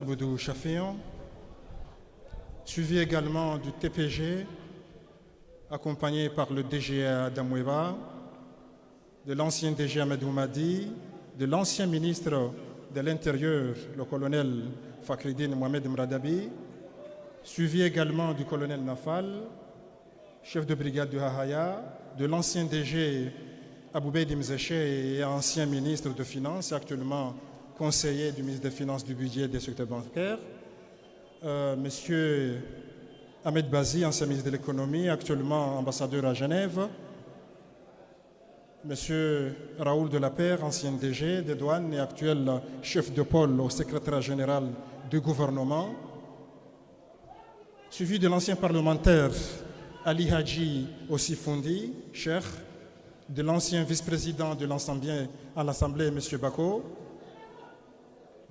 Aboudou Chafion, suivi également du TPG, accompagné par le DG Adam Weba, de l'ancien DG Ahmedou Madi, de l'ancien ministre de l'Intérieur, le colonel Fakhridine Mohamed Mradabi, suivi également du colonel Nafal, chef de brigade du Hahaya, de l'ancien DG Aboubeid Mzeché et ancien ministre de Finances, actuellement conseiller du ministre des Finances, du Budget et des secteurs bancaires, Monsieur Ahmed Bazi, ancien ministre de l'Économie, actuellement ambassadeur à Genève, Monsieur Raoul Delapère, ancien DG des douanes et actuel chef de pôle au secrétaire général du gouvernement, suivi de l'ancien parlementaire Ali Hadji Ossifundi, cheikh, de l'ancien vice-président de l'Assemblée, M. Bako,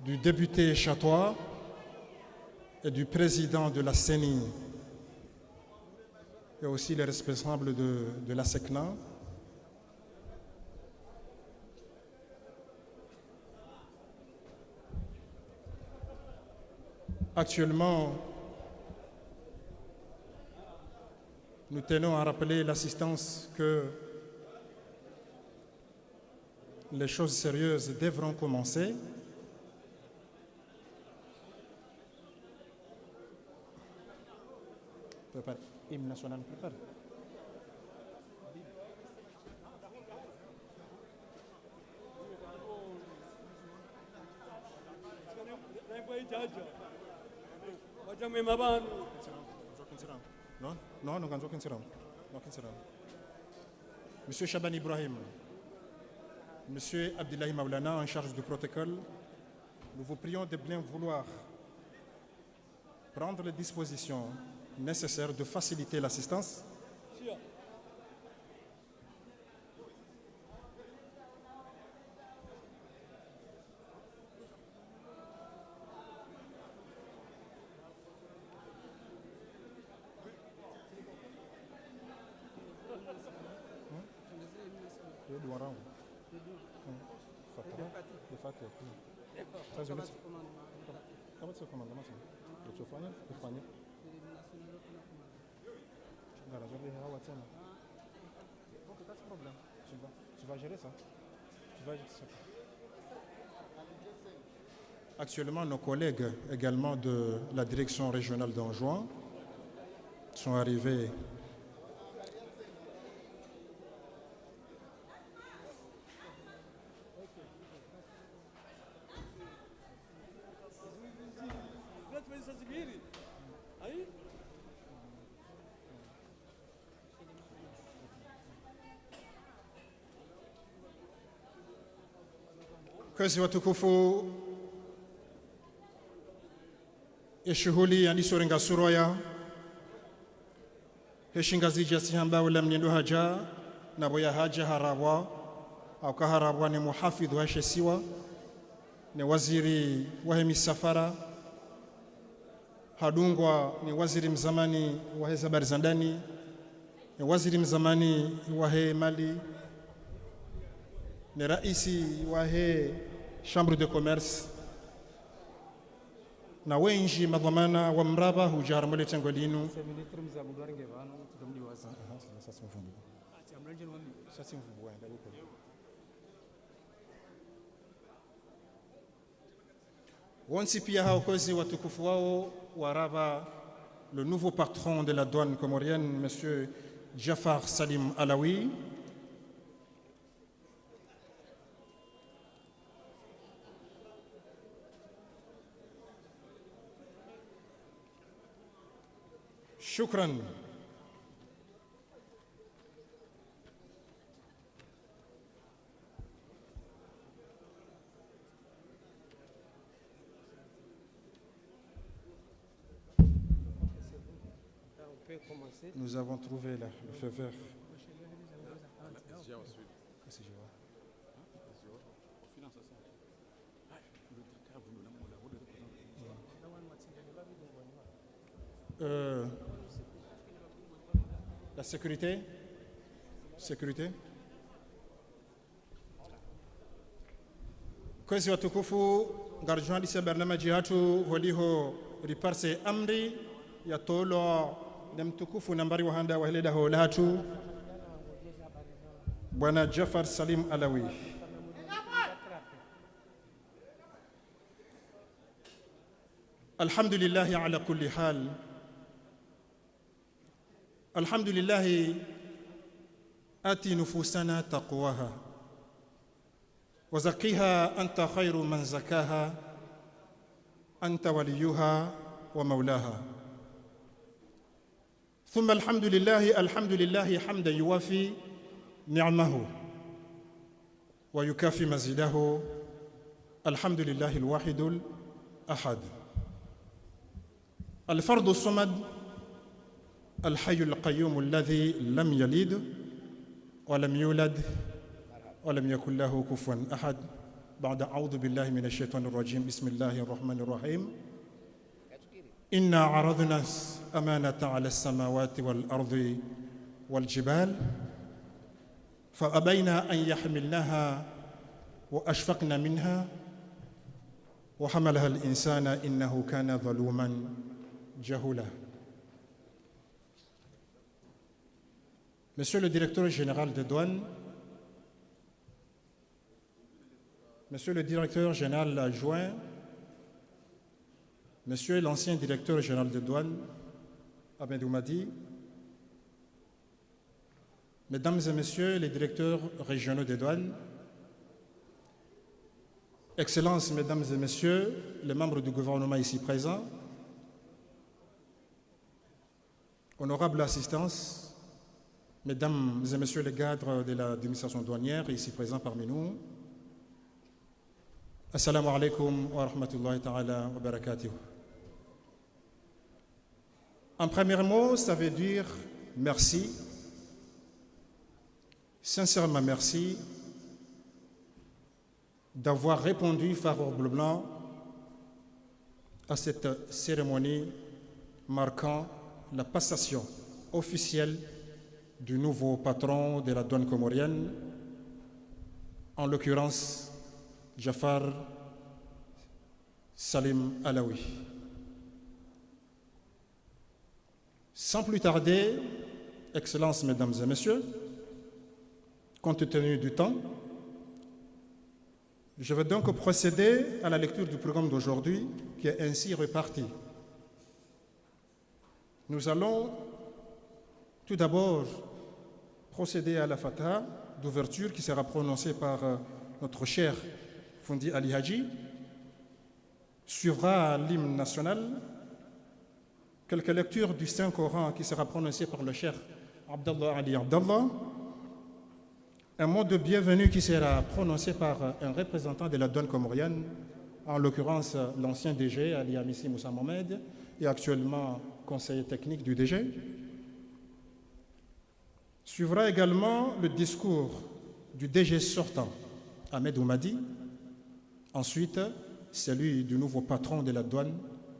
du député Chatois et du président de la CENI, et aussi les responsables de la SECNA. Actuellement, nous tenons à rappeler l'assistance que les choses sérieuses devront commencer. Prépare. Hymne national, prépare. Non, Monsieur Chaban Ibrahim, Monsieur Abdullahi Maulana, en charge du protocole, nous vous prions de bien vouloir prendre les dispositions nécessaires de faciliter l'assistance. Tu vas gérer ça. Actuellement, nos collègues également de la direction régionale d'Anjouan sont arrivés. Kazi watukufu ya shughuli ya nisorenga suroya heshinga zija sihamba wala mnendo haja na boya haja harabwa au kaharabwa ni muhafidh wa shesiwa ni waziri wa misafara hadungwa ni waziri mzamani wa habari za ndani ni waziri mzamani wa mali ni raisi wa chambre de commerce na wenji madhamana wa mraba hujar mole tengolinu wonsi pia haokozi watukufu wao waraba le nouveau patron de la douane comorienne monsieur Jafar Salim Alaoui. Shukran. Nous avons trouvé là, le feu vert. La sécurité. Kwezi watukufu, ngarjuhandi se barnamaji hatu holiho riparse amri ya tolo na mtukufu nambari wahanda waheleda holatu Bwana Jafar Salim Alawi. Alhamdulillahi ala kulli hal. Alhamdulillahi ati nufusana taqwaha wa zakiha anta khairu man zakaha anta waliyuha wa maulaha. ثم الحمد لله حمدا يوافي نعمه ويكافي مزيده. الحمد لله الواحد الأحد الفرد الصمد الحي القيوم الذي لم يلد ولم يولد ولم يكن له كفوا أحد. بعد أعوذ بالله من الشيطان الرجيم. بسم الله الرحمن الرحيم. إنا عرضنا أمانة على السماوات والأرض والجبال فأبينا أن يحملنها وأشفقن منها وحملها الإنسان إنه كان ظلوما جهولا. Monsieur le directeur général des douanes, Monsieur le directeur général adjoint, Monsieur l'ancien directeur général des douanes, Ahmed Oumadi, Mesdames et Messieurs les directeurs régionaux des douanes, Excellences, Mesdames et Messieurs les membres du gouvernement ici présents, honorable assistance, Mesdames et Messieurs les cadres de l'administration douanière ici présents parmi nous, Assalamu alaikum wa rahmatullahi ta'ala wa barakatuh. En premier mot, ça veut dire merci, sincèrement merci, d'avoir répondu favorablement à cette cérémonie marquant la passation officielle du nouveau patron de la douane comorienne, en l'occurrence Jafar Salim Alawi. Sans plus tarder, Excellences, Mesdames et Messieurs, compte tenu du temps, je vais donc procéder à la lecture du programme d'aujourd'hui qui est ainsi réparti. Nous allons tout d'abord procéder à la Fatiha d'ouverture qui sera prononcée par notre cher Fundi Ali Haji. Suivra l'hymne national, quelques lectures du Saint-Coran qui sera prononcé par le cher Abdallah Ali Abdallah, un mot de bienvenue qui sera prononcé par un représentant de la douane comorienne, en l'occurrence l'ancien DG Ali Amissi Moussa Mohamed et actuellement conseiller technique du DG. Suivra également le discours du DG sortant, Ahmed Oumadi. Ensuite, celui du nouveau patron de la douane,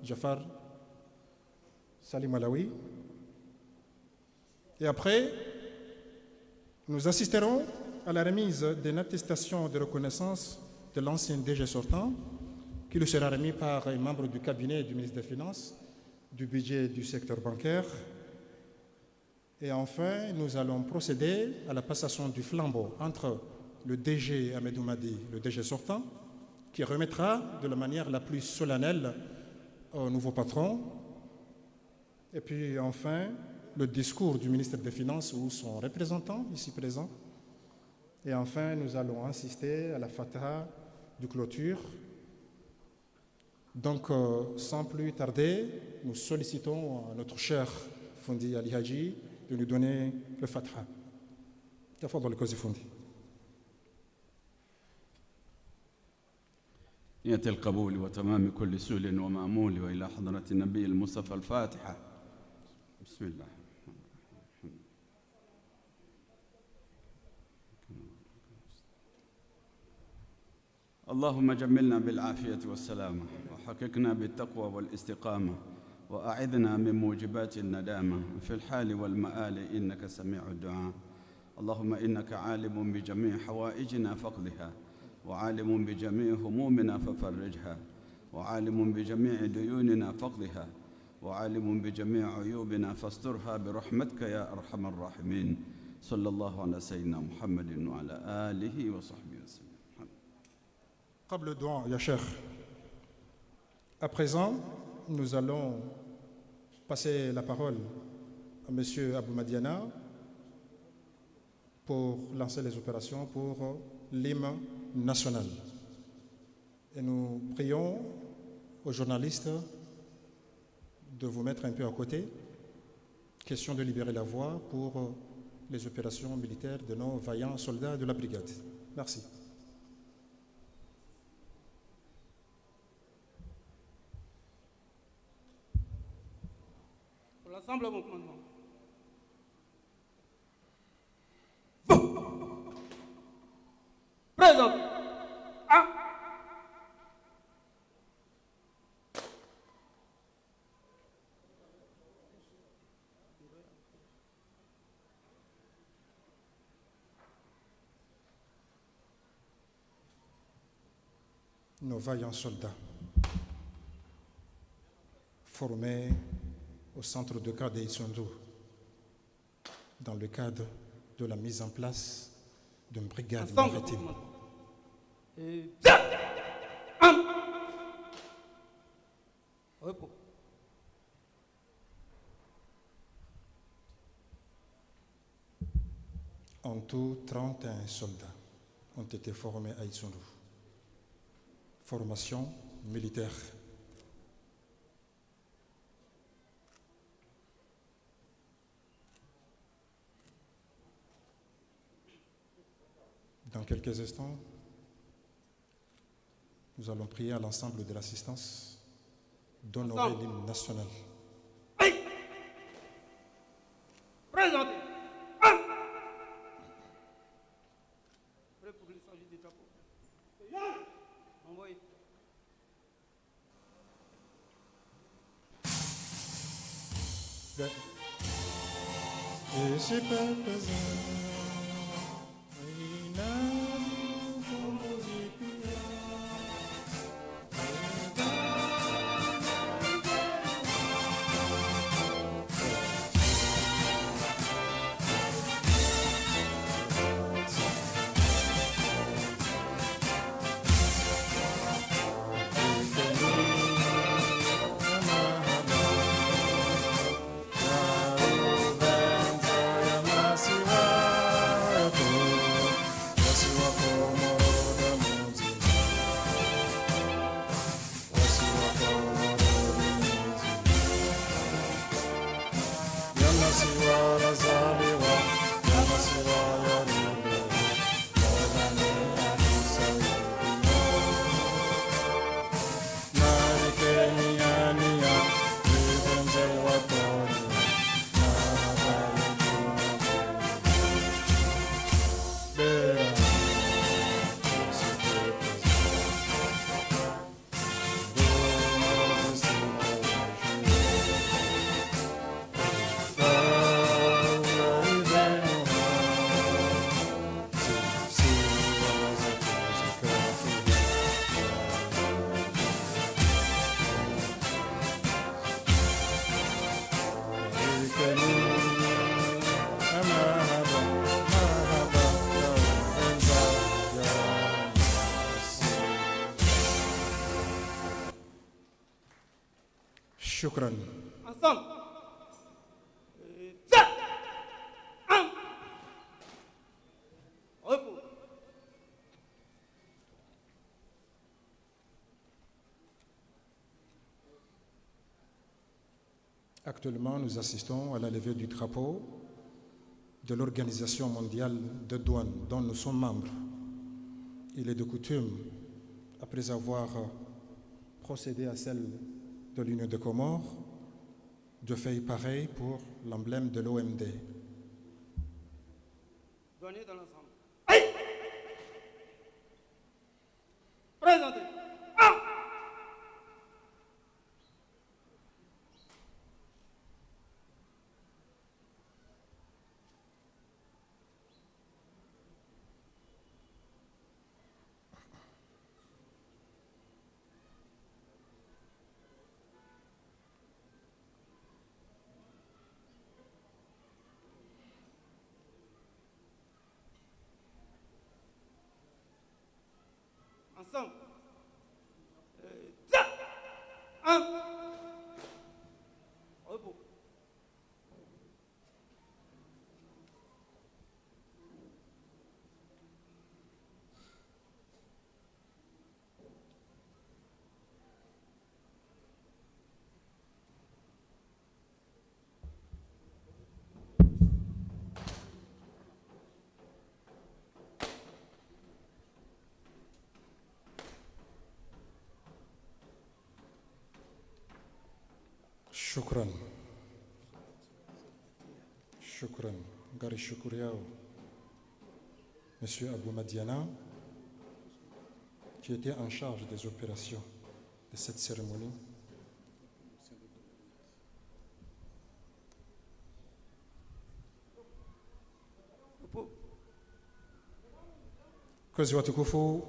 Jafar Salim Alawi. Et après, nous assisterons à la remise d'une attestation de reconnaissance de l'ancien DG sortant, qui lui sera remis par un membre du cabinet du ministre des Finances, du budget du secteur bancaire. Et enfin, nous allons procéder à la passation du flambeau entre le DG Ahmed Oumadi, le DG sortant, qui remettra de la manière la plus solennelle au nouveau patron. Et puis enfin, le discours du ministre des Finances ou son représentant ici présent. Et enfin, nous allons assister à la Fatiha de clôture. Donc, sans plus tarder, nous sollicitons notre cher Fundi Ali Haji de nous donner le Fatiha. تفضل كوزي فندي. نية القبول وتمام كل سؤل ومأمول وإلى حضرة النبي المصطفى الفاتحة. بسم الله. اللهم جملنا بالعافية والسلامة وحققنا بالتقوى والاستقامة وأعذنا من موجبات الندامة في الحال والمآل إنك سميع الدعاء. اللهم إنك عالم بجميع حوائجنا فاقضها وعالم بجميع همومنا ففرجها، وعالم بجميع ديوننا فاقضها، وعالم بجميع عيوبنا فاسترها برحمتك يا أرحم الراحمين. صلى الله على سيدنا محمد وعلى آله وصحبه وسلم. قبل الدعاء يا شيخ. À présent, nous allons passer la parole à M. Abou Madiana pour lancer les opérations pour l'hymne national. Et nous prions aux journalistes de vous mettre un peu à côté. Question de libérer la voie pour les opérations militaires de nos vaillants soldats de la brigade. Merci. Pour l'ensemble de mon commandement. Présent. Nos vaillants soldats formés au centre de cadre d'Issondo dans le cadre de la mise en place d'une brigade maritime. Repos. En tout, 31 soldats ont été formés à Issondo. Formation militaire. Dans quelques instants, nous allons prier à l'ensemble de l'assistance d'honorer l'hymne national. Présentez. Prêt pour l'essence du drapeau. Envoyez. Et c'est pas pesant. Shukran. Ensemble. Repos. Actuellement, nous assistons à la levée du drapeau de l'Organisation mondiale de douane dont nous sommes membres. Il est de coutume, après avoir procédé à celle de l'Union des Comores, de faire pareil pour l'emblème de l'OMD. Douanier dans l'ensemble. Aïe! Présentez. Ensemble. Tiens. Un. Repos. شكرا شكرا Gari Shukuriao, Monsieur Abou Madiana, qui était en charge des opérations de cette cérémonie. Kozouatoukoufou,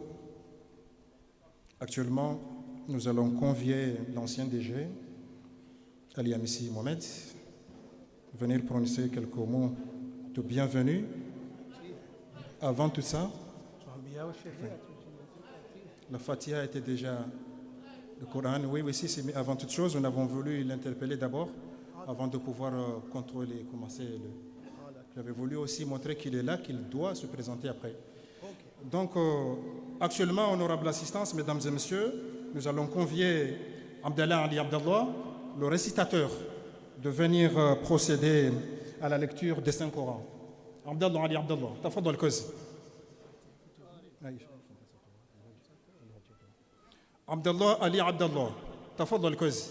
actuellement, nous allons convier l'ancien DG, Ali Amissi Mohamed, venir prononcer quelques mots de bienvenue. Avant tout ça, la Fatiha était déjà le Coran. Oui, si, mais avant toute chose, nous avons voulu l'interpeller d'abord, avant de pouvoir contrôler, commencer. J'avais voulu aussi montrer qu'il est là, qu'il doit se présenter après. Donc, actuellement, honorable assistance, mesdames et messieurs, nous allons convier Abdallah Ali Abdallah, le récitateur, de venir procéder à la lecture des Saint-Coran. Abdallah Ali Abdallah, tafadal kozi. Abdallah Ali Abdallah, tafadal kozi.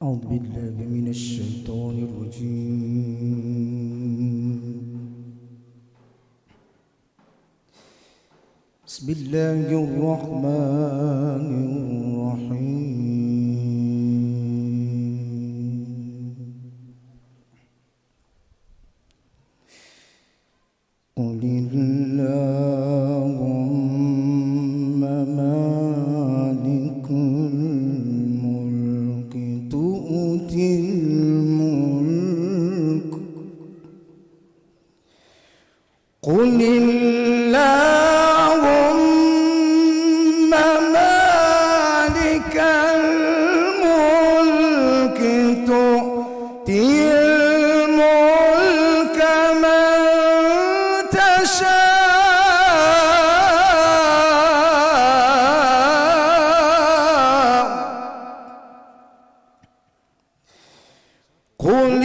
أعوذ بالله من الشيطان الرجيم بسم الله الرحمن الرحيم قل اللهم مالك الملك تؤتي الملك قل اللهم مالك الملك تؤتي الملك من تشاء قل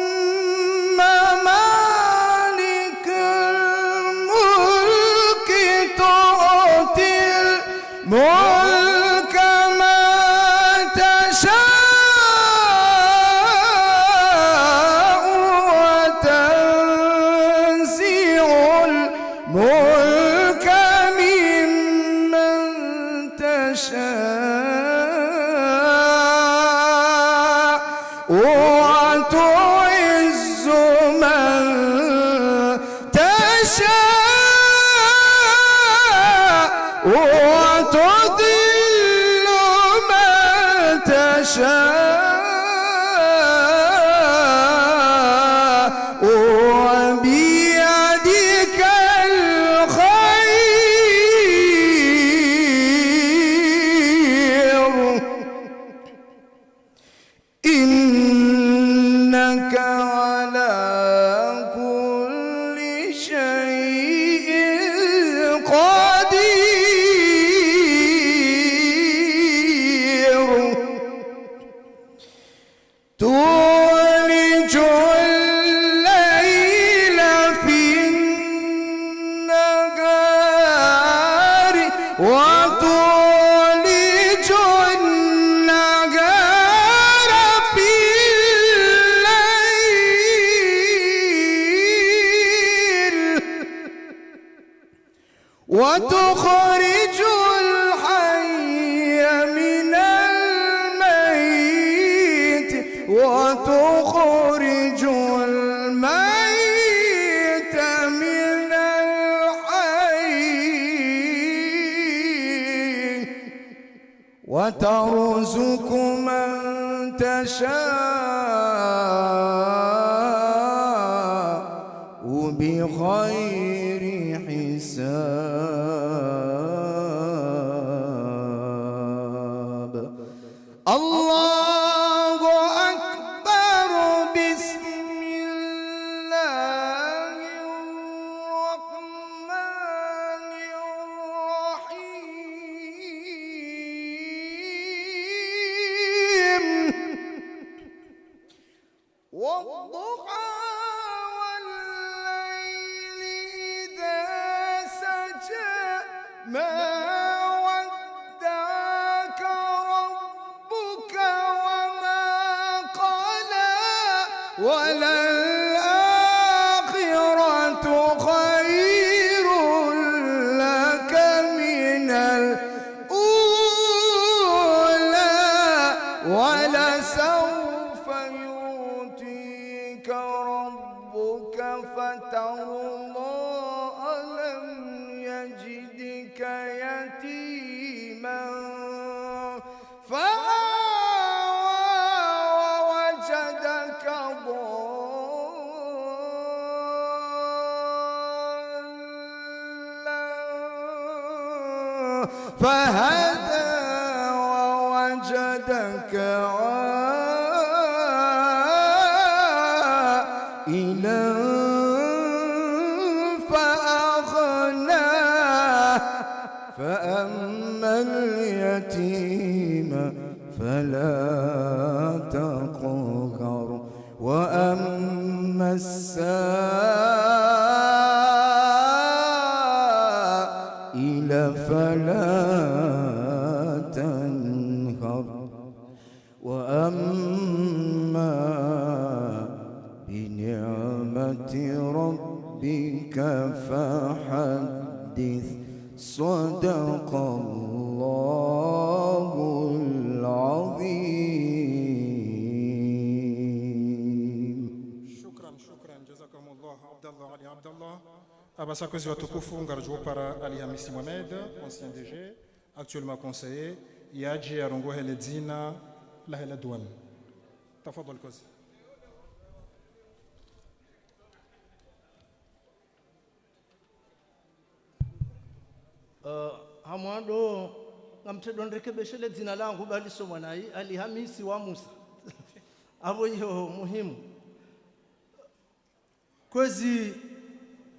اللهم مالك الملك تؤتي الملك من تشاء وتنزع الملك ممن تشاء وتعز من تشاء وتذل من تشاء وبيدك الخير إنك على كل شيء قدير تولج الليل في النهار وتولج النهار في الليل وتخرج الحي من الميت وتخرج الميت من الحي وترزق من بغير حساب. الله أكبر. بسم الله الرحمن الرحيم. والضحى والليل إذا سجى ما ودعك ربك وما قلى وللآخرة خير لك من الأولى ولسوف يؤتيك ربك فترضى. ألم يجدك يتيما فآوى ووجدك ضالا فهدى ووجدك عائلا فأغنى. فأما اليتيم فلا تقهر وأما السائل فلا تنهر وأما بنعمة ربك فحدث. صدق الله العظيم. Shukran, jazakumullah Abdallah Ali Abdallah. Abasakozi watukufu ngarjo para Ali Hamisi Mohamed, ancien DG, actuellement conseiller, yaji arongo hele dzina la hele douane. Tafadhal kozi. hamwado ngamtedo ndrekebeshele dzina langu bali somwana Ali Hamisi wa Musa abo hiyo muhimu kwezi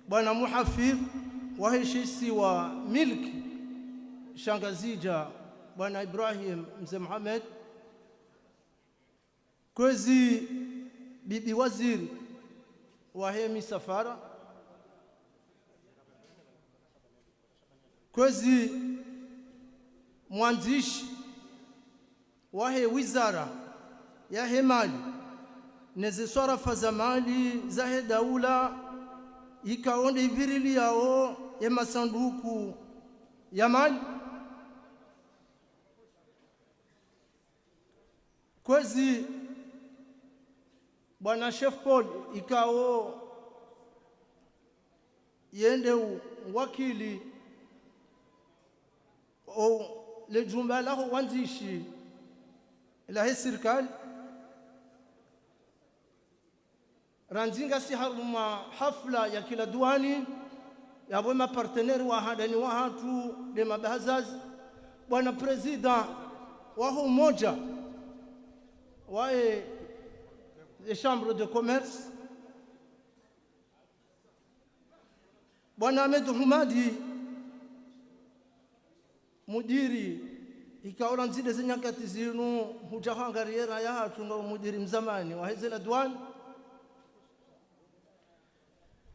bwana muhafidh waheshisi wa milki shangazija bwana Ibrahim mzee Muhammad kwezi bibi waziri wa hemi safara kwezi mwanzishi wahe wizara ya hemali neze swarafa za mali za he daula ikaonde ivirili yao ya masanduku ya mali kwezi bwana Chef Paul ikao yende wakili o le jumba laho wanzishi la he serikali ranzinga si haruma hafla ya kila duani ya boma partenaire wa hadani wa hatu de mabazazi bwana president wa umoja wa les chambres de commerce bwana Ahmed Humadi mudiri ikaona nzide zenyakati zinu hutahangariera ya hatu ndo mudiri mzamani wa hezela duani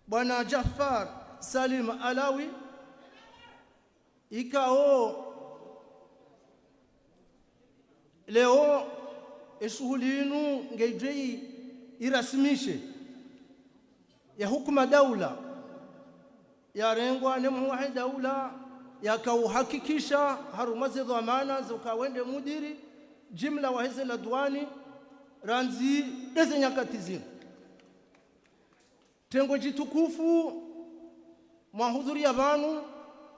bwana Jafar Salim Alawi ikao leo shughuli yenu ngejei irasimishe ya hukuma daula ya rengwa ne muwahi daula yakauhakikisha harumaze dhamana zokawende mudiri jimla wa hezela duani ranzi deze nyakati zinu tengo jitukufu mahudhuri ya banu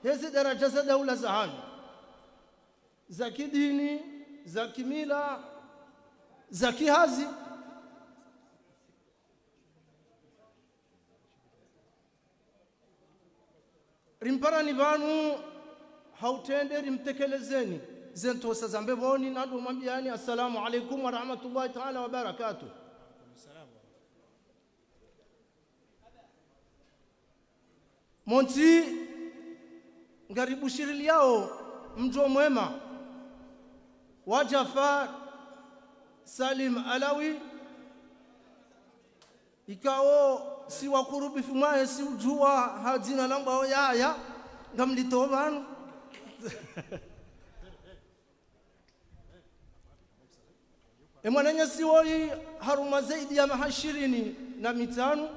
hezi daraja za daula za hanu za kidini za kimila za kihazi rimparani vanu hautende rimtekelezeni zentosa zambe boni nadu mwambiani assalamu alaikum wa rahmatullahi ta'ala wa barakatuh. Monti ngaribu shirili yao mjo mwema wa Jafar Salim Alawi ikao si wakurubi fumaye si ujua hajina lamba o yaya ngamlito banu mwananya siwoi haruma zaidi ya 25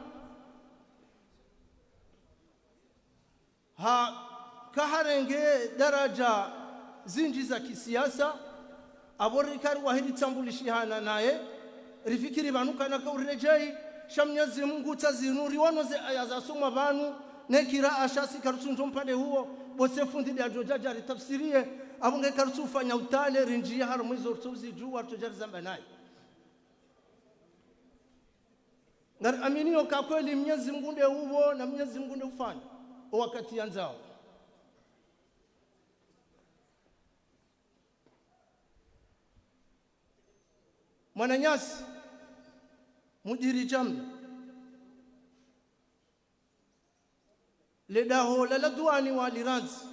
ha kaharenge daraja zinji za kisiasa aborikari wahidi tambulishihana naye rifikiri banuka na kaurejei shamnyazi Mungu tazinuri wanoze aya za soma banu nekira ashasi karutunjo mpande huo bose fundi ya jojaja ritafsirie abunge karutu fanya utale rinjia harumu hizo tuzi juu watojaji zamba naye ngari aminio kwa kweli Mwenyezi Mungu ndiye huo na Mwenyezi Mungu ndiye ufanya wakati yanzao. Mwananyasi mudiri jamla ledaho la douane wa liranzi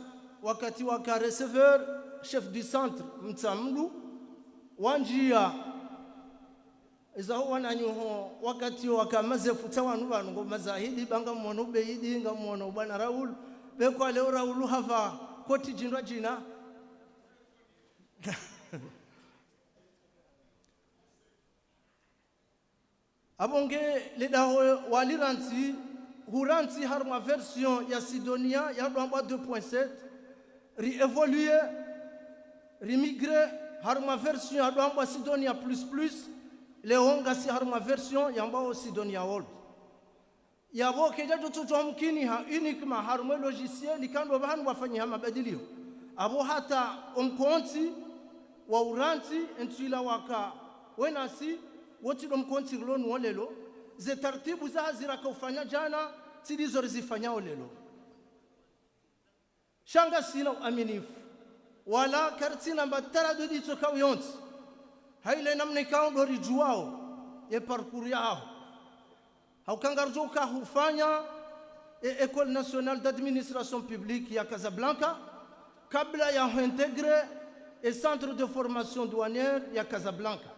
wakati waka receveur chef du centre mtamdu wanjia izaho wananyuho wakati wakamaze futa wanu banu ngo mazahidi banga mwono beidi nga mwono bwana Raul bekwa leo Raul hava koti jindwa jina abonge ledaho waliranti huranti harma version ya Sidonia ya Dwamba 2.7 ri-évoluer ri-migrer harma version ya Dwamba Sidonia plus leonga si harma version ya Mbao Sidonia old yabo keja tututo mkini ha uniquement harma logiciel likando bahanu wafanyia mabadilio abo hata omkonti wa uranti entwila waka wenasi woti domkonti lonu olelo ze taratibu za hazira kufanya jana zilizo rizifanya olelo shanga sina uaminifu wala kartina mbatara dodi toka uyonti haile namne kaundo rijuao ye parcours yao haukangarjoka hufanya École nationale d'administration publique ya Casablanca kabla ya intégrer et centre de formation douanière ya Casablanca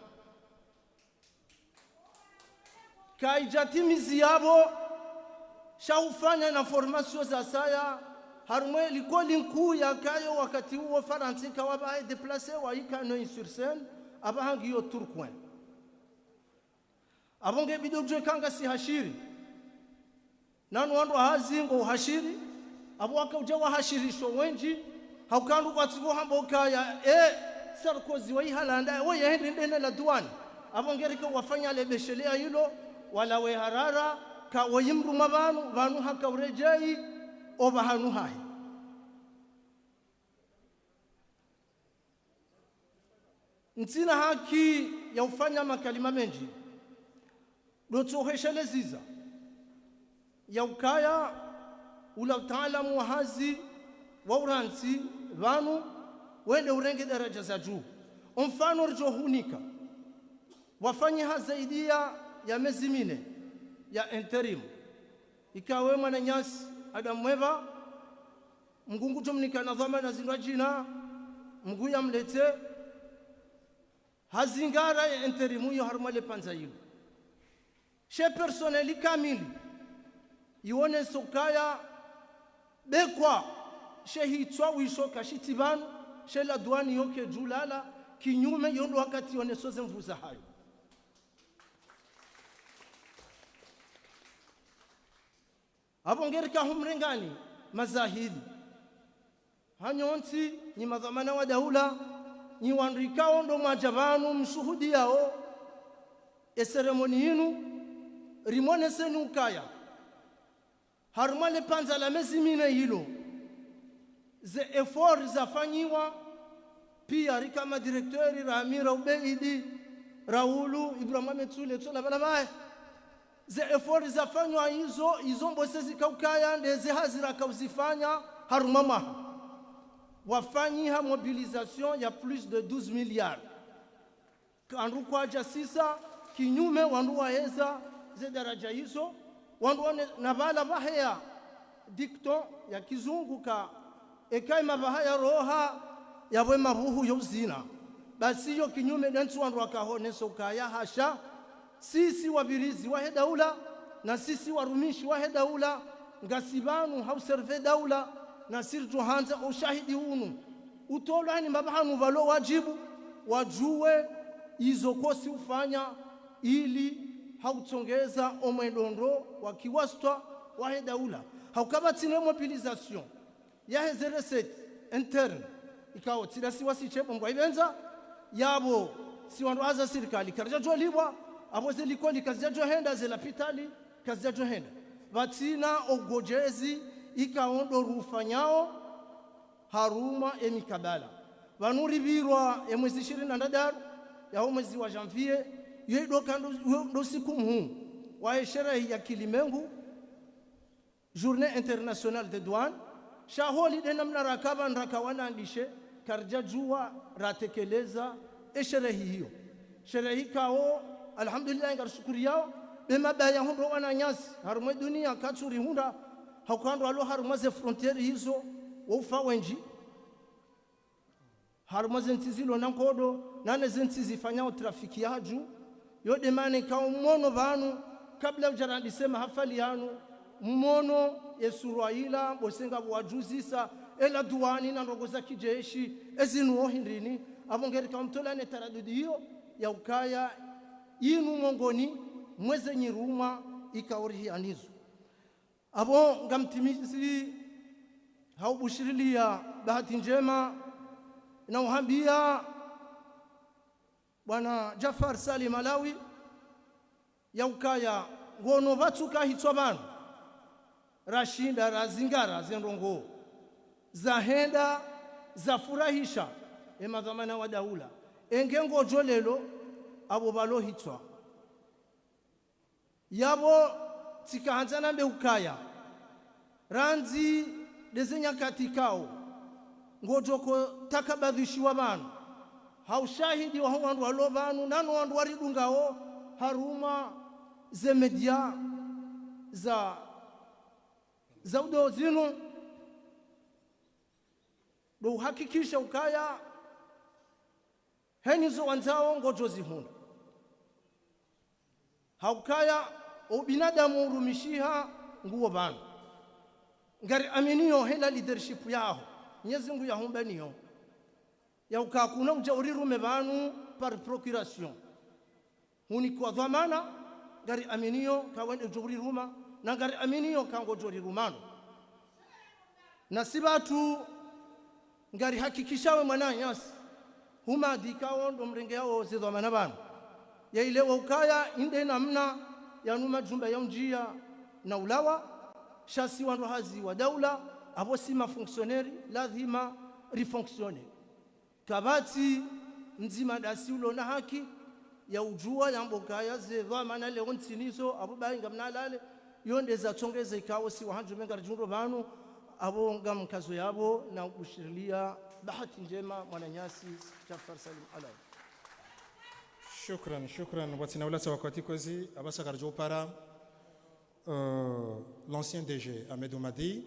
kaijatimizi yabo shaufanya na formation za saya harumwe likoli nkuu ya kayo wakati huo Faransi kawabaye déplacé wa ikano sur scène abahangi yo Turkwen abonge bidojwe kanga si hashiri nanu wandu hazingo hashiri abo wakauja wa hashirisho wenji haukandu kwa tsigo hamboka ya Sarkozy wa ihalanda we yende ndene la douane abonge rika wafanya le beshelea hilo wala we harara ka wayimru mabanu banu haka urejei obahanu hai ntina haki ya ufanya makalima menji dotoheshele ziza ya ukaya ula utaalamu wa hazi wa uransi banu wende urenge daraja za juu mfano rjohunika wafanye hazaidia ya miezi 4 ya interim ikawe Mwananyasi adamweva mgungu tumnika na dhamana zindwa jina mgu ya mlete hazingara ya interimu yo harmale panza yilo she personneli kamili ione sokaya bekwa she hitwa wishoka shitibanu she la douane yoke julala kinyume yondo wakati yone soze mvuza hayo abongerika humrengani mazahidi hanyonti ni madhamana wa daula ni wandikao ndo majabanu mshuhudi yao eseremoni yinu rimone senu ukaya harumale panza la mezi 4 hilo ze effort zafanyiwa pia rika madirektori Ramira Ubeidi Raulu Ibrahim Metsule tola balabaye ze effort zafanywa hizo mbose zikaukaya ndeze hazira kauzifanya harumama wafanyiha mobilisation ya plus de 12 milliards kandu kwaja sisa kinyume wandu waheza ze daraja hizo wandu na bala bahaya dikto ya kizungu ka ekaima bahaya roha yabwe mabuhu yozina basi yo kinyume dentu wandu wakahoneso kaya hasha sisi wabirizi wahe daula na sisi warumishi wahe daula ngasibanu hauserve daula na sirtu hanza ushahidi unu utolani mbabahanu valo wajibu wajue izo kosi ufanya ili hautongeza omwendondo wakiwastwa wahe daula haukabatine mobilisation yahe zereset interne ikawo tirasi wasichepo mbwaibenza yabo si wandu aza serikali karja jolibwa abo zelikoli kazi johenda zelapitali kazi johenda vatina ogojezi ikaondo rufanyao haruma emikabala vanuribirwa emwezi 26 ya mwezi wa janvier yedo kando siku mhu wa sherehe ya kilimengu journée internationale des douanes shaholi de namna rakaba nrakawana andishe karja jua ratekeleza sherehe hiyo sherehe kao alhamdulillah ngarshukuri yao bema baya hundo wananyasi harumwe dunia katsuri hunda haukando alo harumwe ze frontiere hizo wofa wenji harumwe zentizilo nankodo nane zentizi fanyao trafiki yaju yode mane kao mmono vanu kabla ujarandi sema hafali yanu mmono yesurwaila bosenga bwajuzisa ela duani na ndogo za kijeshi ezinu ohindrini abongeri kamtolane taradudi hiyo ya ukaya inu mongoni mweze nyiruma ikaorihi anizo abo ngamtimizi haubushirilia bahati njema na uhambia bwana Jafar Salim Malawi ya ukaya ngono batuka hitsobana rashinda razingara zendongo zahenda zafurahisha emadhamana wa daula engengo jolelo abo balohitwa yabo tikaanzana beukaya ranzi dezenya katikao ngojoko takabadhishiwa banu haushahidi wa wandu walobanu nano wandu waridungao haruma ze media za udo zinu do hakikisha ukaya henizo wanzao ngojozi hunda haukaya ubinadamu urumishiha nguo bana ngari aminio hela leadership yao Mwenyezi Mungu yahomba niyo ya ukakuna ujauri rume banu par procuration huni kwa dhamana ngari aminio kawende ujauri ruma na ngari aminio kango jori rumano na sibatu ngari hakikishawe mwananyasi huma dikao ndo mrenge yao zidhamana banu ya ile ukaya inde namna ya numa jumba ya njia na ulawa shasi wandu hazi wa daula abo sima fonctionnaire lazima rifonctionner kabati nzima dasi ulo na haki ya ujua ya mbokaya zedhamana leo nsinizo abo bainga mnalale yonde za tongeza ikawo si wahanju menga jundo banu abo ngamkazo yabo na ushirilia bahati njema mwananyasi Jafar Salim Alawi. Shukran watina ulasa wakati kwezi abasa karjo para l'ancien DG Ahmed Madi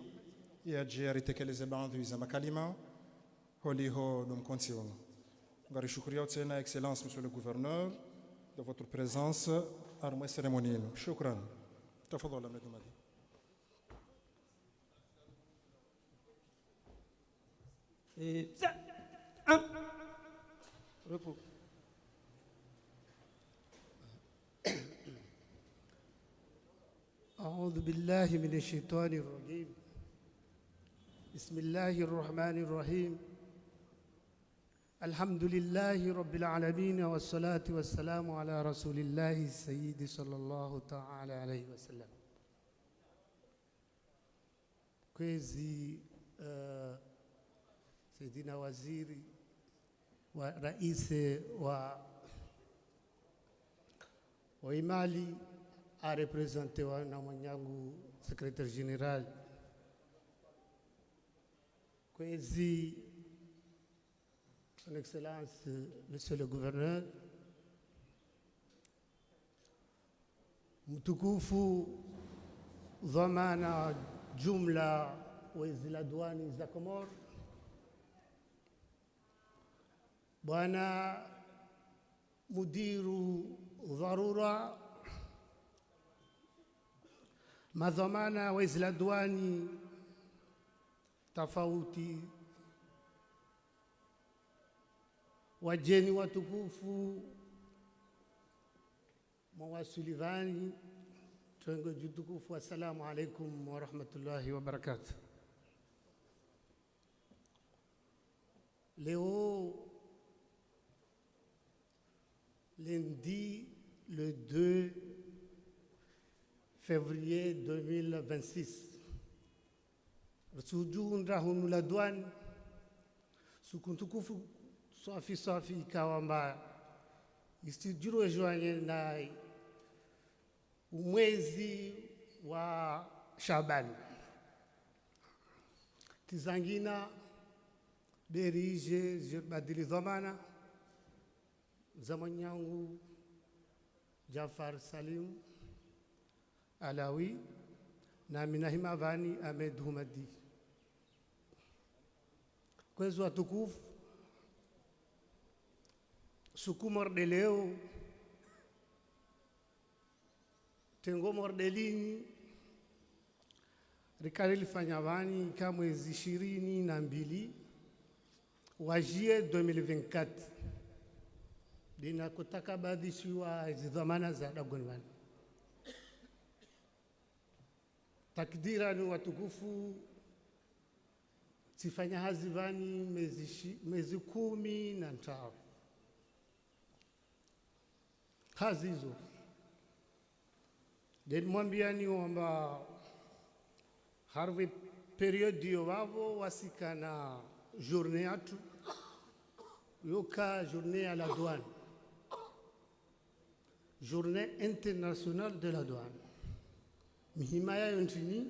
ya aritekeleze baadhi za makalima holiho numkontiwa ngari shukriya tena excellence monsieur le gouverneur de votre présence à la cérémonie. Shukran. تفضل Ahmed Madi. Repos. أعوذ بالله من الشيطان الرجيم بسم الله الرحمن الرحيم الحمد لله رب العالمين والصلاة والسلام على رسول الله السيد صلى الله تعالى عليه وسلم كويزي سيدنا وزيري ورئيس وإمالي a représenté na mwanyangu secrétaire général kwezi son excellence monsieur le gouverneur mtukufu dhamana jumla wezi la diwani za Komoro, bwana mudiru dharura, madhamana wezi la diwani tofauti, wajeni watukufu, mawasulivani Tuengo jutukufu, assalamu alaikum wa rahmatullahi wa barakatuh. Léo, lundi le 2 février 2026, Rasujun Rahunu la douane, sukuntukufu safi kawamba, istijuru ejoanye na mwezi wa Shaban. Tizangina derije badili dhamana zaman yangu Jafar Salim Alawi na minahima vani Ahmed Humadi. Kwezi watukufu, sukumor de leo tengo mordelini rikali lifanya vani kama mwezi 22 wajie 2024 dina kutaka badishiwa hizi dhamana za dagonwani. Takdira ni watukufu sifanya hazivani mezi 15 kazi hizo. Den mwambiani wamba harve periode yo wavo wasika na journée atu yoka journée à la douane, journée internationale de la douane. Mihimaya yontini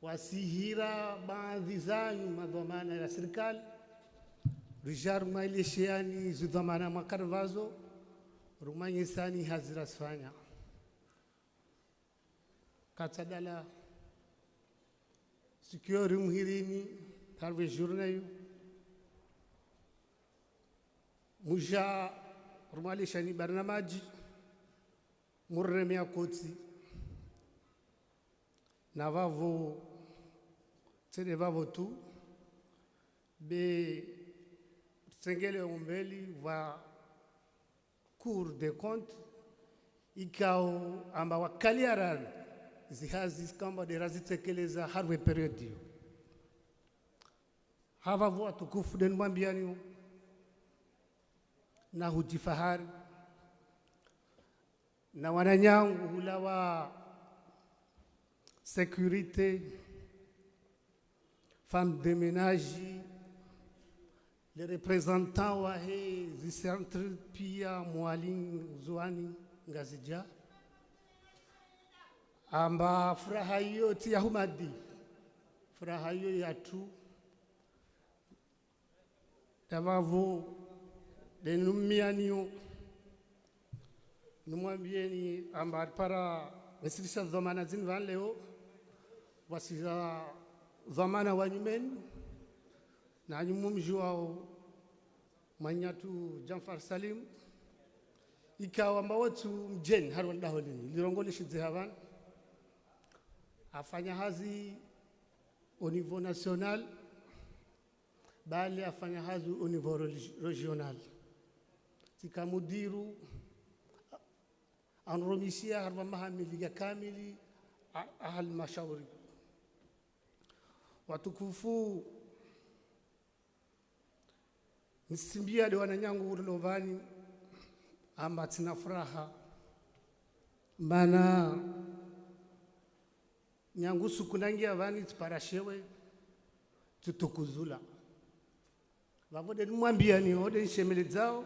wasihira baadhi zanyu madhamana ya serikali rijar maileshiani zudhamana makarvazo rumanye sani hazira sfanya katadala sikiori muhirini tarve journée muja rumaleshani barnamaji murremea koti na vavo tsede vavo tu be sengele umbeli va Cour des comptes ikao amba wakaliaran zihazi kamba de razitekeleza harwe periodi hava vo tukufu den mwambiani na hujifahari na wananyangu hulawa sécurité, femmes de ménage, les représentants wahe zicentre pia mwalimu Zuani Ngazija amba furaha hiyo tia humadi furaha hiyo yatu tavavo denumianio numwambieni amba para wasilisha dhamana zinvan leo wasila dhamana wanyumeni na nyumumji wao manyatu Jafar Salim ikawa mbawatu mjeni harwal daholini lirongole shidzihavan afanya hazi au niveau national bali afanya hazi au niveau régional tikamudiru anromishia harwa mahamili ya kamili ahal mashauri watukufu nisimbia de wananyangu ulovani amba tina furaha mana nyangu sukunangia vani tiparashewe tutukuzula vavode mwambia ni ode nshemele zao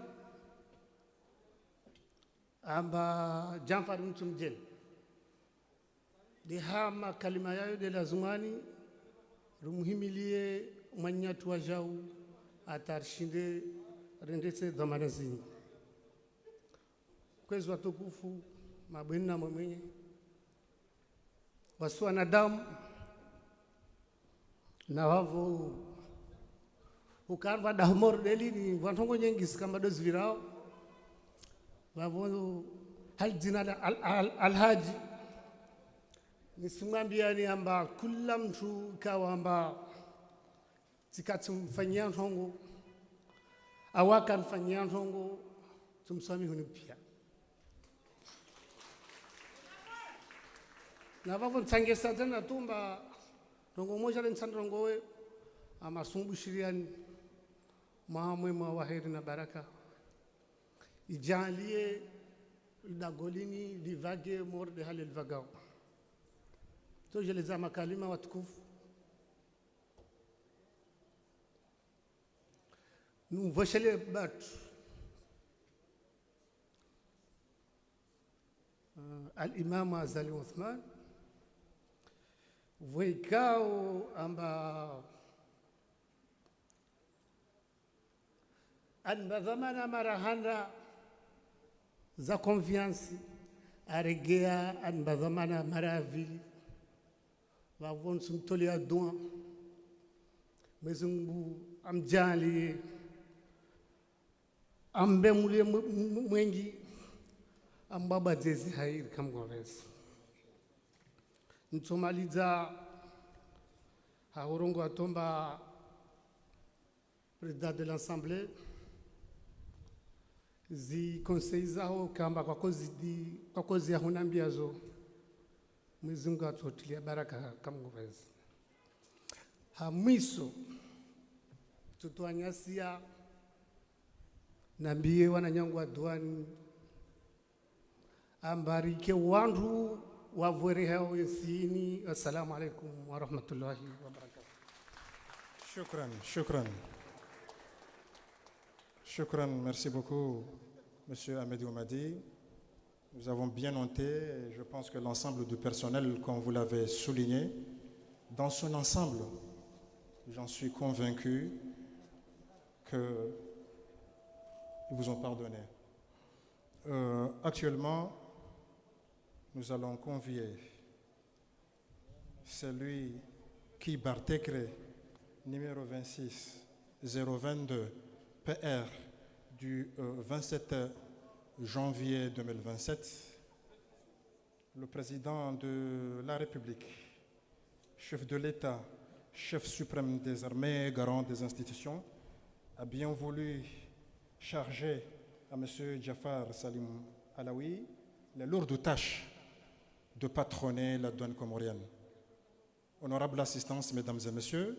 amba Jamfar Mtumjen de hama kalima yayo de lazumani rumuhimilie manyatu wa jau atarshinde rendese dhamana zini kwezi watukufu mabweni na mwenye wasu wanadamu na wavo ukarva dahmor delini wantongo nyengisi kama dozi virao wavo hal jina alhaji nisimwambiani amba kula mtu kawa amba tikatumfanyia ntongo awaka mfanyia ntongo tumswami huni pia na vavo ntangesa tena tumba rongo moja ntandrongowe amasumbu shiriani mwema wa heri na baraka ijalie idagolini livage morde halil vagao tojeleza makalima watukufu numvoshele batu al-Imam Azali Uthman voikao amba anbadhamana marahanda za confiance aregea anbadhamana maravili wavon sumtoli adua mezungu amjali ambe mule mwengi ambaba jezi hair kamgores ntomaliza haurongo atomba président de l'Assemblée zi conseillers kamba kwa kozi ya hunambiazo mzungu atotilia baraka kamgores hamwiso tutoanyasia nambie wananyangu wa duani ambarike wandu wavwere hao yesini. Assalamu alaikum wa rahmatullahi wa barakatuh. Shukran, merci beaucoup, Monsieur Ahmedou Madi. Nous avons bien noté, et je pense que l'ensemble du personnel, comme vous l'avez souligné, dans son ensemble, j'en suis convaincu qu'ils vous ont pardonné. Actuellement, nous allons convier celui qui Bartekre, numéro 26 022 PR du 27 janvier 2027, le président de la République, chef de l'État, chef suprême des armées, garant des institutions, a bien voulu charger à M. Jafar Salim Alaoui les lourdes tâches de patronner la douane comorienne. Honorable assistance, mesdames et messieurs,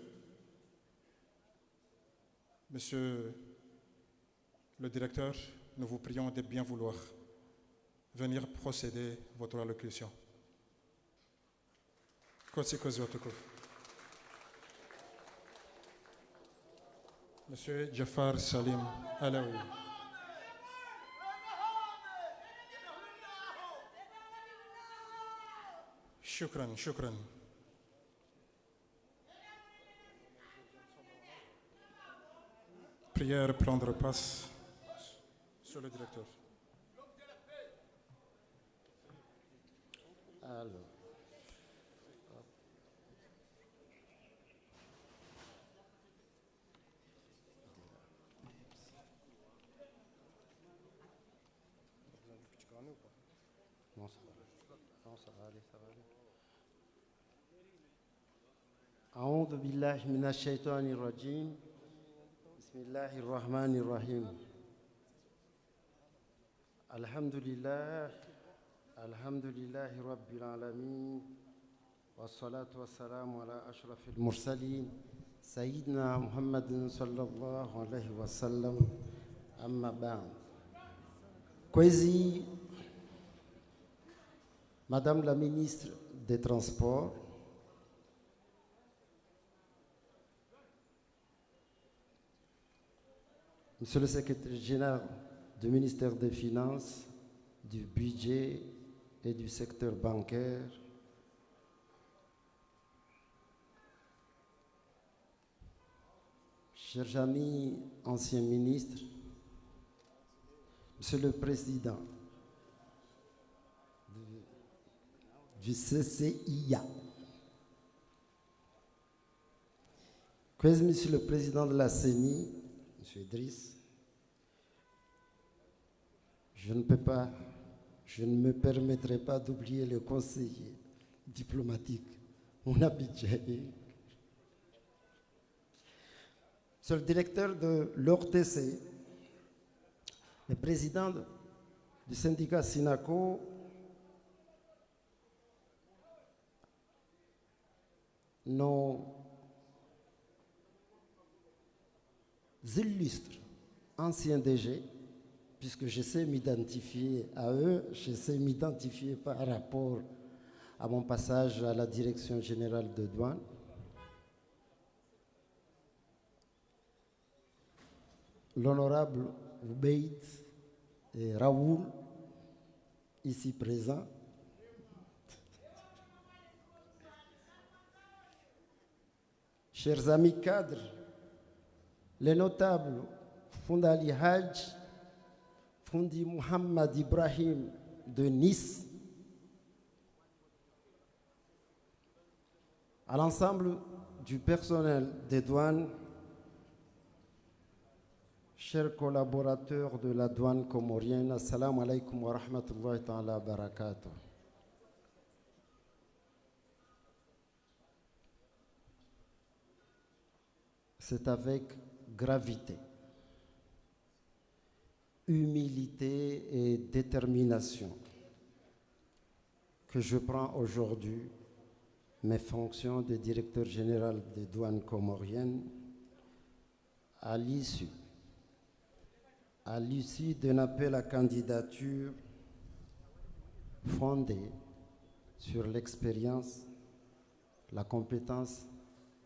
Monsieur le directeur, nous vous prions de bien vouloir venir procéder à votre allocution. Monsieur Jafar Salim Alaoui. Shukran. Prière prendre place sur le directeur. Alors. Non, ça va aller. أعوذ بالله من الشيطان الرجيم بسم الله الرحمن الرحيم الحمد لله رب العالمين والصلاة والسلام على أشرف المرسلين سيدنا محمد صلى الله عليه وسلم أما بعد Kwezi, Madame la ministre des Transports, Monsieur le secrétaire général du ministère des Finances, du budget et du secteur bancaire, chers amis anciens ministres, Monsieur le Président du CCIA, Monsieur le Président de la CENI, Monsieur Idriss, je ne me permettrai pas d'oublier le conseiller diplomatique, mon Abidjan. Monsieur le directeur de l'ORTC, le président du syndicat SINACO, nos illustres anciens DG, puisque je sais m'identifier à eux, je sais m'identifier par rapport à mon passage à la Direction générale de douane. L'honorable Oubeid et Raoul, ici présents. Chers amis cadres, les notables Fondali Haj, Fondi Mohamed Ibrahim de Nice, à l'ensemble du personnel des douanes, chers collaborateurs de la douane comorienne, assalamu alaikum wa rahmatullahi ta'ala wa barakatuh. C'est avec gravité, humilité et détermination que je prends aujourd'hui mes fonctions de directeur général des douanes comoriennes à l'issue d'un appel à candidature fondé sur l'expérience, la compétence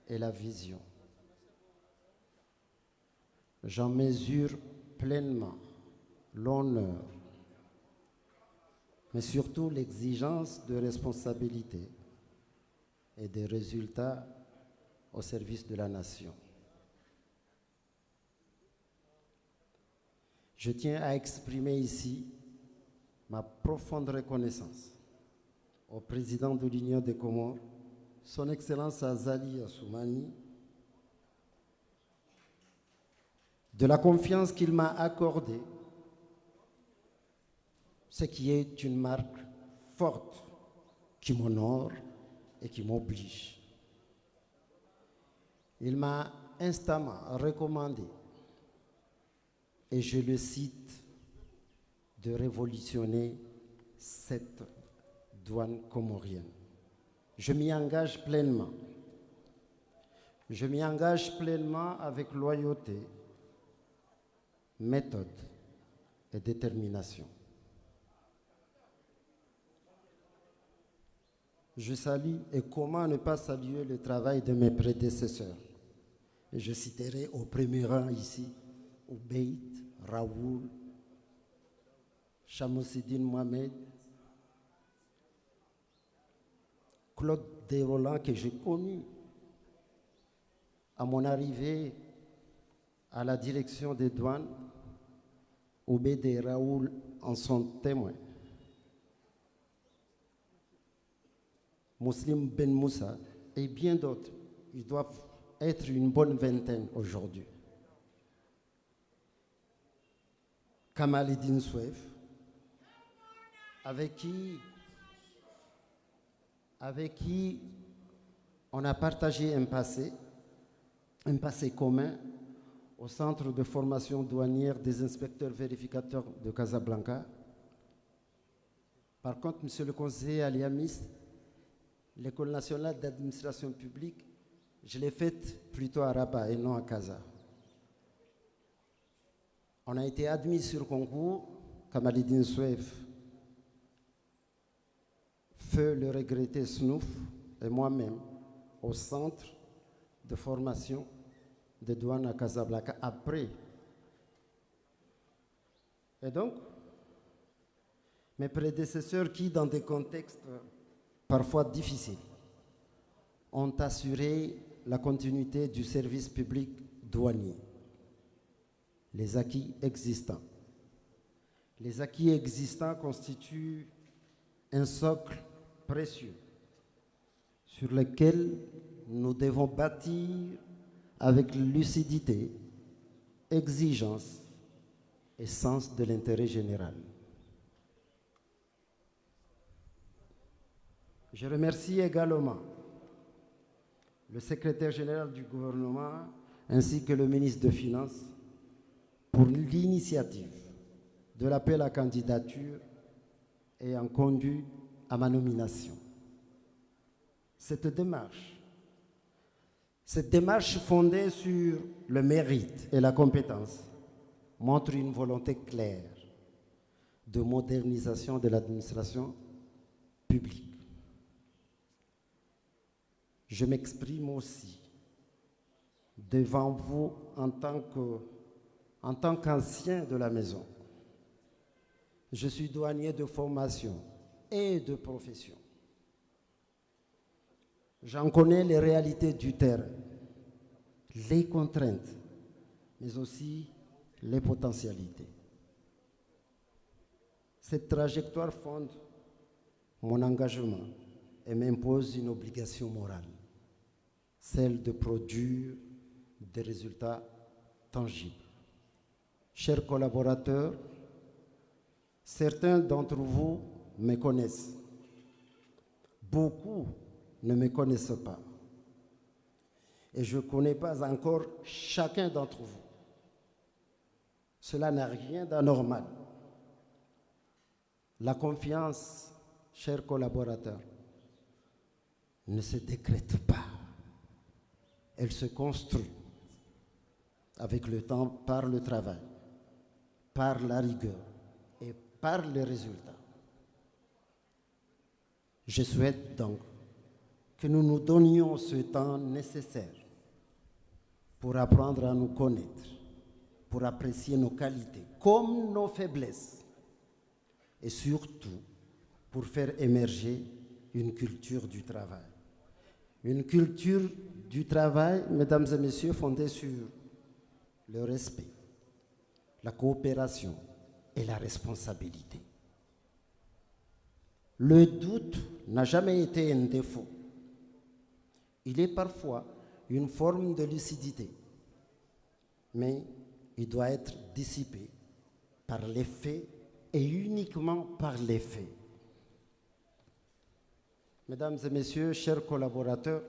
et la vision. J'en mesure pleinement l'honneur, mais surtout l'exigence de responsabilité et des résultats au service de la nation. Je tiens à exprimer ici ma profonde reconnaissance au président de l'Union des Comores, son Excellence Azali Assoumani, de la confiance qu'il m'a accordée, ce qui est une marque forte qui m'honore et qui m'oblige. Il m'a instamment recommandé, et je le cite, de révolutionner cette douane comorienne. Je m'y engage pleinement. Je m'y engage pleinement avec loyauté, méthode et détermination. Je salue, et comment ne pas saluer le travail de mes prédécesseurs. Et je citerai au premier rang ici Oubeid, Raoul, Chamousidine Mohamed, Claude Desroland, que j'ai connu à mon arrivée à la direction des douanes. Oubeid et Raoul en sont témoins. Muslim Ben Moussa et bien d'autres. Ils doivent être une bonne vingtaine aujourd'hui. Kamaleddine Souef, avec qui on a partagé un passé commun au centre de formation douanière des inspecteurs vérificateurs de Casablanca. Par contre, monsieur le conseiller Aliamis, l'École nationale d'administration publique, je l'ai faite plutôt à Rabat et non à Casa. On a été admis sur concours, Kamaleddine Souef, Feu le regretté Snouf et moi-même au centre de formation de douane à Casablanca après. Et donc, mes prédécesseurs qui, dans des contextes parfois difficiles, ont assuré la continuité du service public douanier. Les acquis existants. Les acquis existants constituent un socle précieux sur lequel nous devons bâtir avec lucidité, exigence et sens de l'intérêt général. Je remercie également le secrétaire général du gouvernement ainsi que le ministre des Finances pour l'initiative de l'appel à candidature ayant conduit à ma nomination. Cette démarche fondée sur le mérite et la compétence montre une volonté claire de modernisation de l'administration publique. Je m'exprime aussi devant vous en tant qu'ancien de la maison. Je suis douanier de formation et de profession. J'en connais les réalités du terrain, les contraintes, mais aussi les potentialités. Cette trajectoire fonde mon engagement et m'impose une obligation morale, celle de produire des résultats tangibles. Chers collaborateurs, certains d'entre vous me connaissent. Beaucoup ne me connaissent pas. Et je ne connais pas encore chacun d'entre vous. Cela n'a rien d'anormal. La confiance, chers collaborateurs, ne se décrète pas. Elle se construit avec le temps par le travail, par la rigueur et par les résultats. Je souhaite donc que nous nous donnions ce temps nécessaire pour apprendre à nous connaître, pour apprécier nos qualités comme nos faiblesses et surtout pour faire émerger une culture du travail. Une culture du travail, mesdames et messieurs, fondée sur le respect, la coopération et la responsabilité. Le doute n'a jamais été un défaut. Il est parfois une forme de lucidité, mais il doit être dissipé par les faits et uniquement par les faits. Mesdames et messieurs, chers collaborateurs,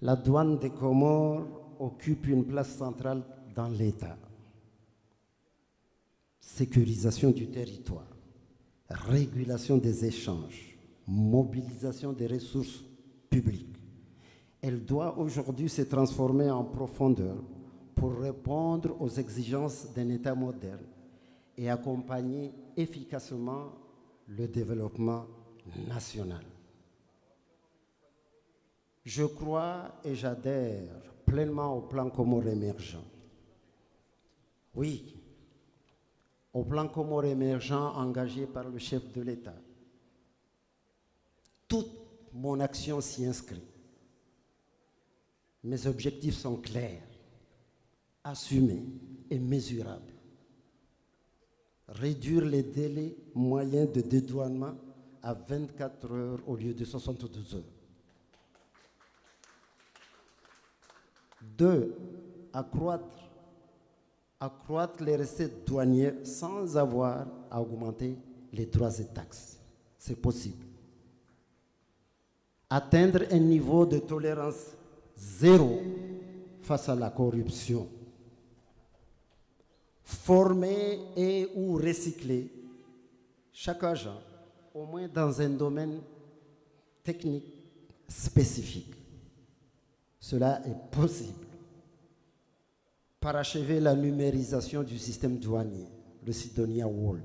la douane des Comores occupe une place centrale dans l'État. Sécurisation du territoire, régulation des échanges, mobilisation des ressources publiques. Elle doit aujourd'hui se transformer en profondeur pour répondre aux exigences d'un État moderne et accompagner efficacement le développement national. Je crois et j'adhère pleinement au plan Comores émergent. Oui, au plan Comores émergent engagé par le chef de l'État. Toute mon action s'y inscrit. Mes objectifs sont clairs, assumés et mesurables. Réduire les délais moyens de dédouanement à 24 heures au lieu de 72 heures. 2. Accroître les recettes douanières sans avoir à augmenter les droits et taxes. C'est possible. Atteindre un niveau de tolérance zéro face à la corruption. Former et ou recycler chaque agent, au moins dans un domaine technique spécifique. Cela est possible. Parachever la numérisation du système douanier, le Sidonia World.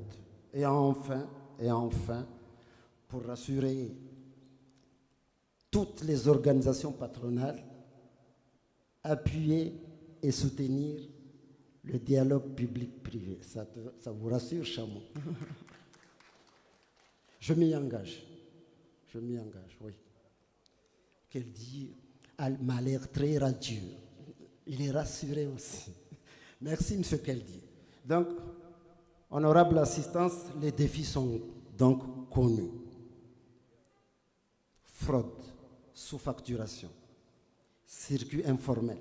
Et enfin, pour rassurer toutes les organisations patronales, appuyer et soutenir le dialogue public-privé. Ça vous rassure, Chamou? Je m'y engage. Je m'y engage, oui. Qu'elle dit, elle m'a l'air très radieux. Il est rassuré aussi. Merci, monsieur Keldi. Donc, honorable assistance, les défis sont donc connus. Fraude, sous-facturation, circuit informel,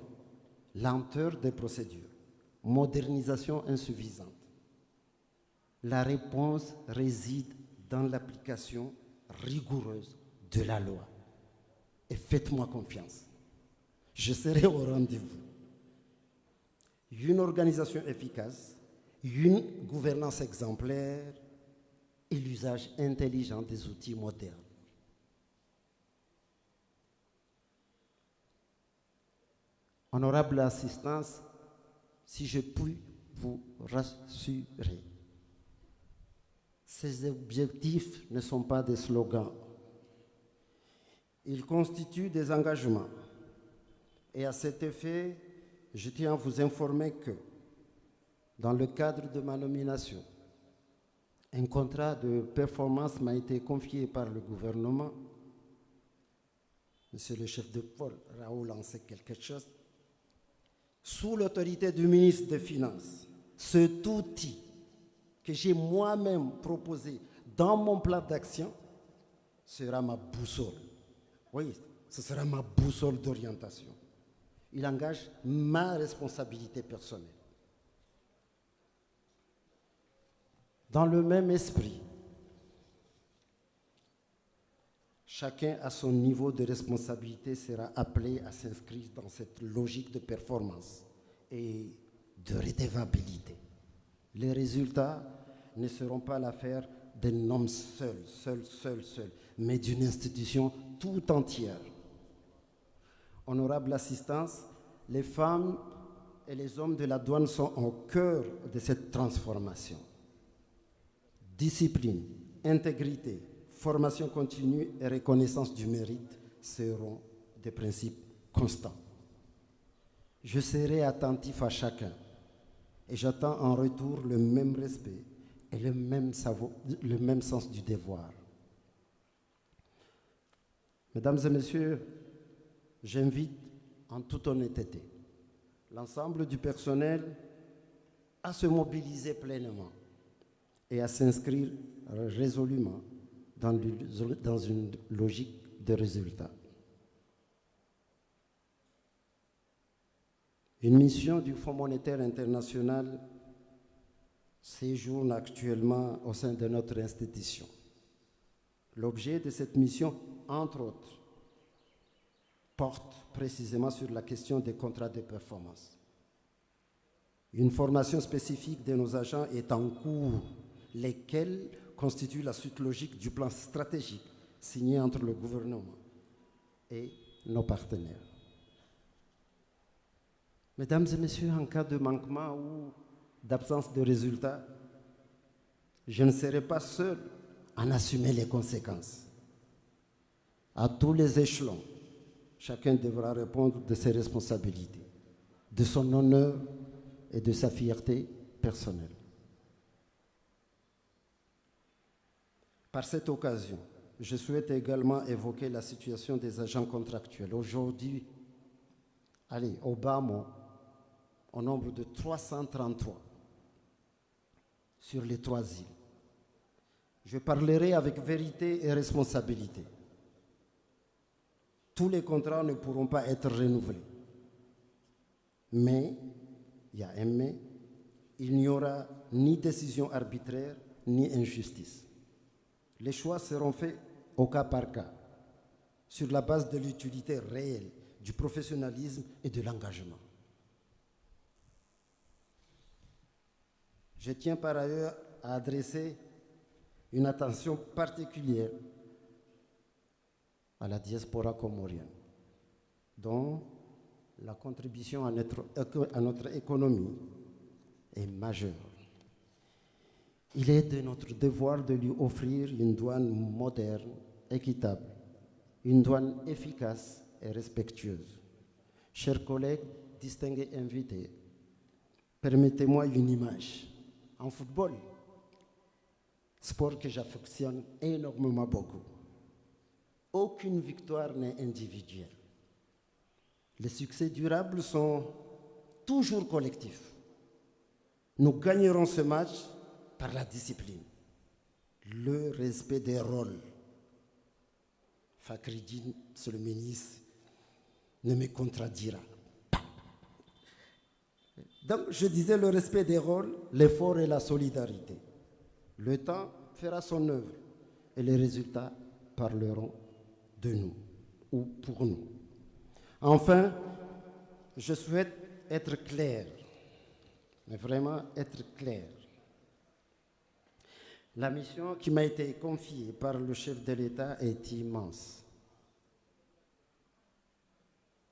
lenteur des procédures, modernisation insuffisante. La réponse réside dans l'application rigoureuse de la loi. Et faites-moi confiance. Je serai au rendez-vous. Une organisation efficace, une gouvernance exemplaire et l'usage intelligent des outils modernes. Honorable assistance, si je puis vous rassurer, ces objectifs ne sont pas des slogans. Ils constituent des engagements. Et à cet effet, je tiens à vous informer que, dans le cadre de ma nomination, un contrat de performance m'a été confié par le gouvernement. Monsieur le chef de pôle, Raoul en sait quelque chose. Sous l'autorité du ministre des Finances, cet outil que j'ai moi-même proposé dans mon plan d'action sera ma boussole. Oui, ce sera ma boussole d'orientation. Il engage ma responsabilité personnelle. Dans le même esprit, chacun à son niveau de responsabilité sera appelé à s'inscrire dans cette logique de performance et de redevabilité. Les résultats ne seront pas l'affaire d'un homme seul, mais d'une institution tout entière. Honorable assistance, les femmes et les hommes de la douane sont au cœur de cette transformation. Discipline, intégrité, formation continue et reconnaissance du mérite seront des principes constants. Je serai attentif à chacun et j'attends en retour le même respect et le même sens du devoir. Mesdames et messieurs, j'invite en toute honnêteté l'ensemble du personnel à se mobiliser pleinement et à s'inscrire résolument dans une logique de résultat. Une mission du Fonds monétaire international séjourne actuellement au sein de notre institution. L'objet de cette mission, entre autres, porte précisément sur la question des contrats de performance. Une formation spécifique de nos agents est en cours, lesquels constituent la suite logique du plan stratégique signé entre le gouvernement et nos partenaires. Mesdames et messieurs, en cas de manquement ou d'absence de résultats, je ne serai pas seul à en assumer les conséquences. À tous les échelons, chacun devra répondre de ses responsabilités, de son honneur et de sa fierté personnelle. Par cette occasion, je souhaite également évoquer la situation des agents contractuels. Aujourd'hui, au bas mot, au nombre de 333 sur les 3 îles. Je parlerai avec vérité et responsabilité. Tous les contrats ne pourront pas être renouvelés. Mais, il y a un mais, il n'y aura ni décision arbitraire, ni injustice. Les choix seront faits au cas par cas, sur la base de l'utilité réelle, du professionnalisme et de l'engagement. Je tiens par ailleurs à adresser une attention particulière à la diaspora comorienne, dont la contribution à notre économie est majeure. Il est de notre devoir de lui offrir une douane moderne, équitable, une douane efficace et respectueuse. Chers collègues, distingués invités, permettez-moi une image. En football, sport que j'affectionne énormément beaucoup. Aucune victoire n'est individuelle. Les succès durables sont toujours collectifs. Nous gagnerons ce match par la discipline, le respect des rôles. Fakhreddine, monsieur le ministre, ne me contredira pas. Donc, je disais le respect des rôles, l'effort et la solidarité. Le temps fera son œuvre et les résultats parleront de nous ou pour nous. Enfin, je souhaite être clair, mais vraiment être clair. La mission qui m'a été confiée par le chef de l'État est immense.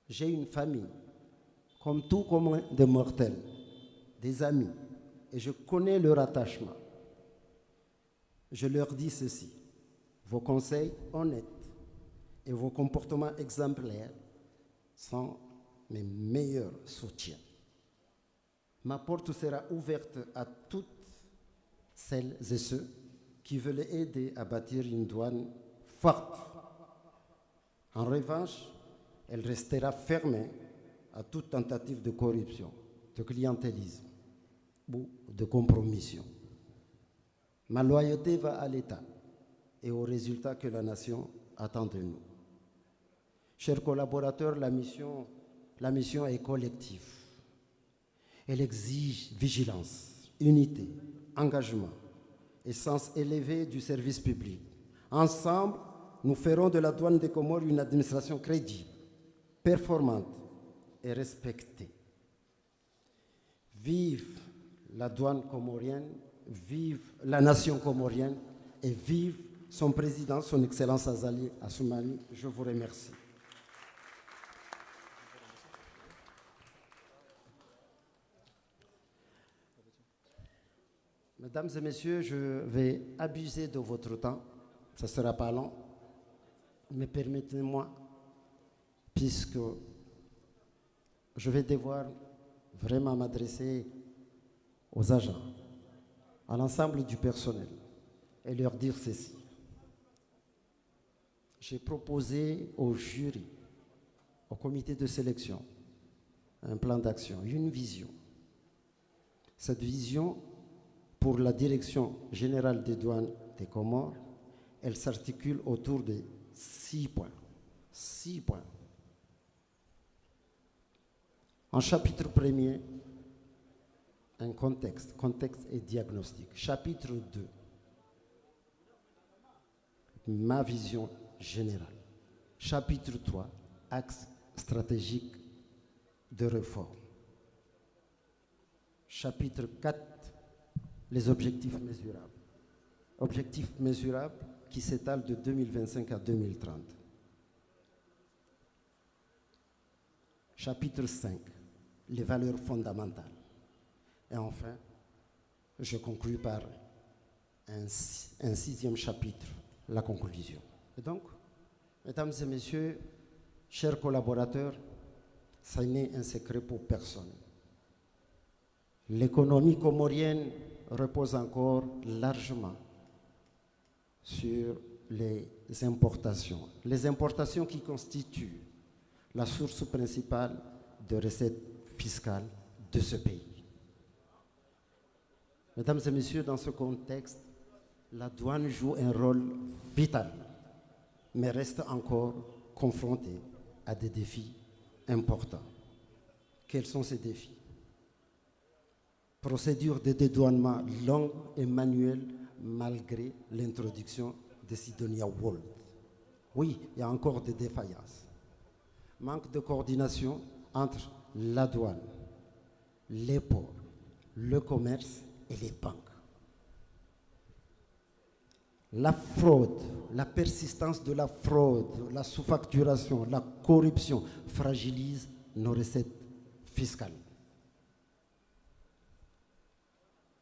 J'ai une famille, comme tout commun de mortels, des amis, et je connais leur attachement. Je leur dis ceci, vos conseils honnêtes et vos comportements exemplaires sont mes meilleurs soutiens. Ma porte sera ouverte à toutes celles et ceux qui veulent aider à bâtir une douane forte. En revanche, elle restera fermée à toute tentative de corruption, de clientélisme ou de compromission. Ma loyauté va à l'État et aux résultats que la nation attend de nous. Chers collaborateurs, la mission est collective. Elle exige vigilance, unité, engagement et sens élevé du service public. Ensemble, nous ferons de la douane des Comores une administration crédible, performante et respectée. Vive la douane comorienne, vive la nation comorienne et vive son président, son Excellence Azali Assoumani. Je vous remercie. Mesdames et messieurs, je vais abuser de votre temps. Ça ne sera pas long. Mais permettez-moi, puisque je vais devoir vraiment m'adresser aux agents, à l'ensemble du personnel, et leur dire ceci. J'ai proposé au jury, au comité de sélection, un plan d'action, une vision. Cette vision, pour la direction générale des douanes des Comores, elle s'articule autour de 6 points. 6 points. En chapitre 1er, un contexte et diagnostic. Chapitre 2, ma vision générale. Chapitre 3, axe stratégique de réforme. Chapitre 4, les objectifs mesurables. Objectifs mesurables qui s'étalent de 2025 à 2030. Chapitre 5, les valeurs fondamentales. Et enfin, je conclus par un 6e chapitre, la conclusion. Et donc, mesdames et messieurs, chers collaborateurs, ça n'est un secret pour personne. L'économie comorienne repose encore largement sur les importations. Les importations qui constituent la source principale de recettes fiscales de ce pays. Mesdames et messieurs, dans ce contexte, la douane joue un rôle vital, mais reste encore confrontée à des défis importants. Quels sont ces défis? Procédure de dédouanement longue et manuelle malgré l'introduction de Sidonia World. Oui, il y a encore des défaillances. Manque de coordination entre la douane, les ports, le commerce et les banques. La fraude, la persistance de la fraude, la sous-facturation, la corruption fragilisent nos recettes fiscales.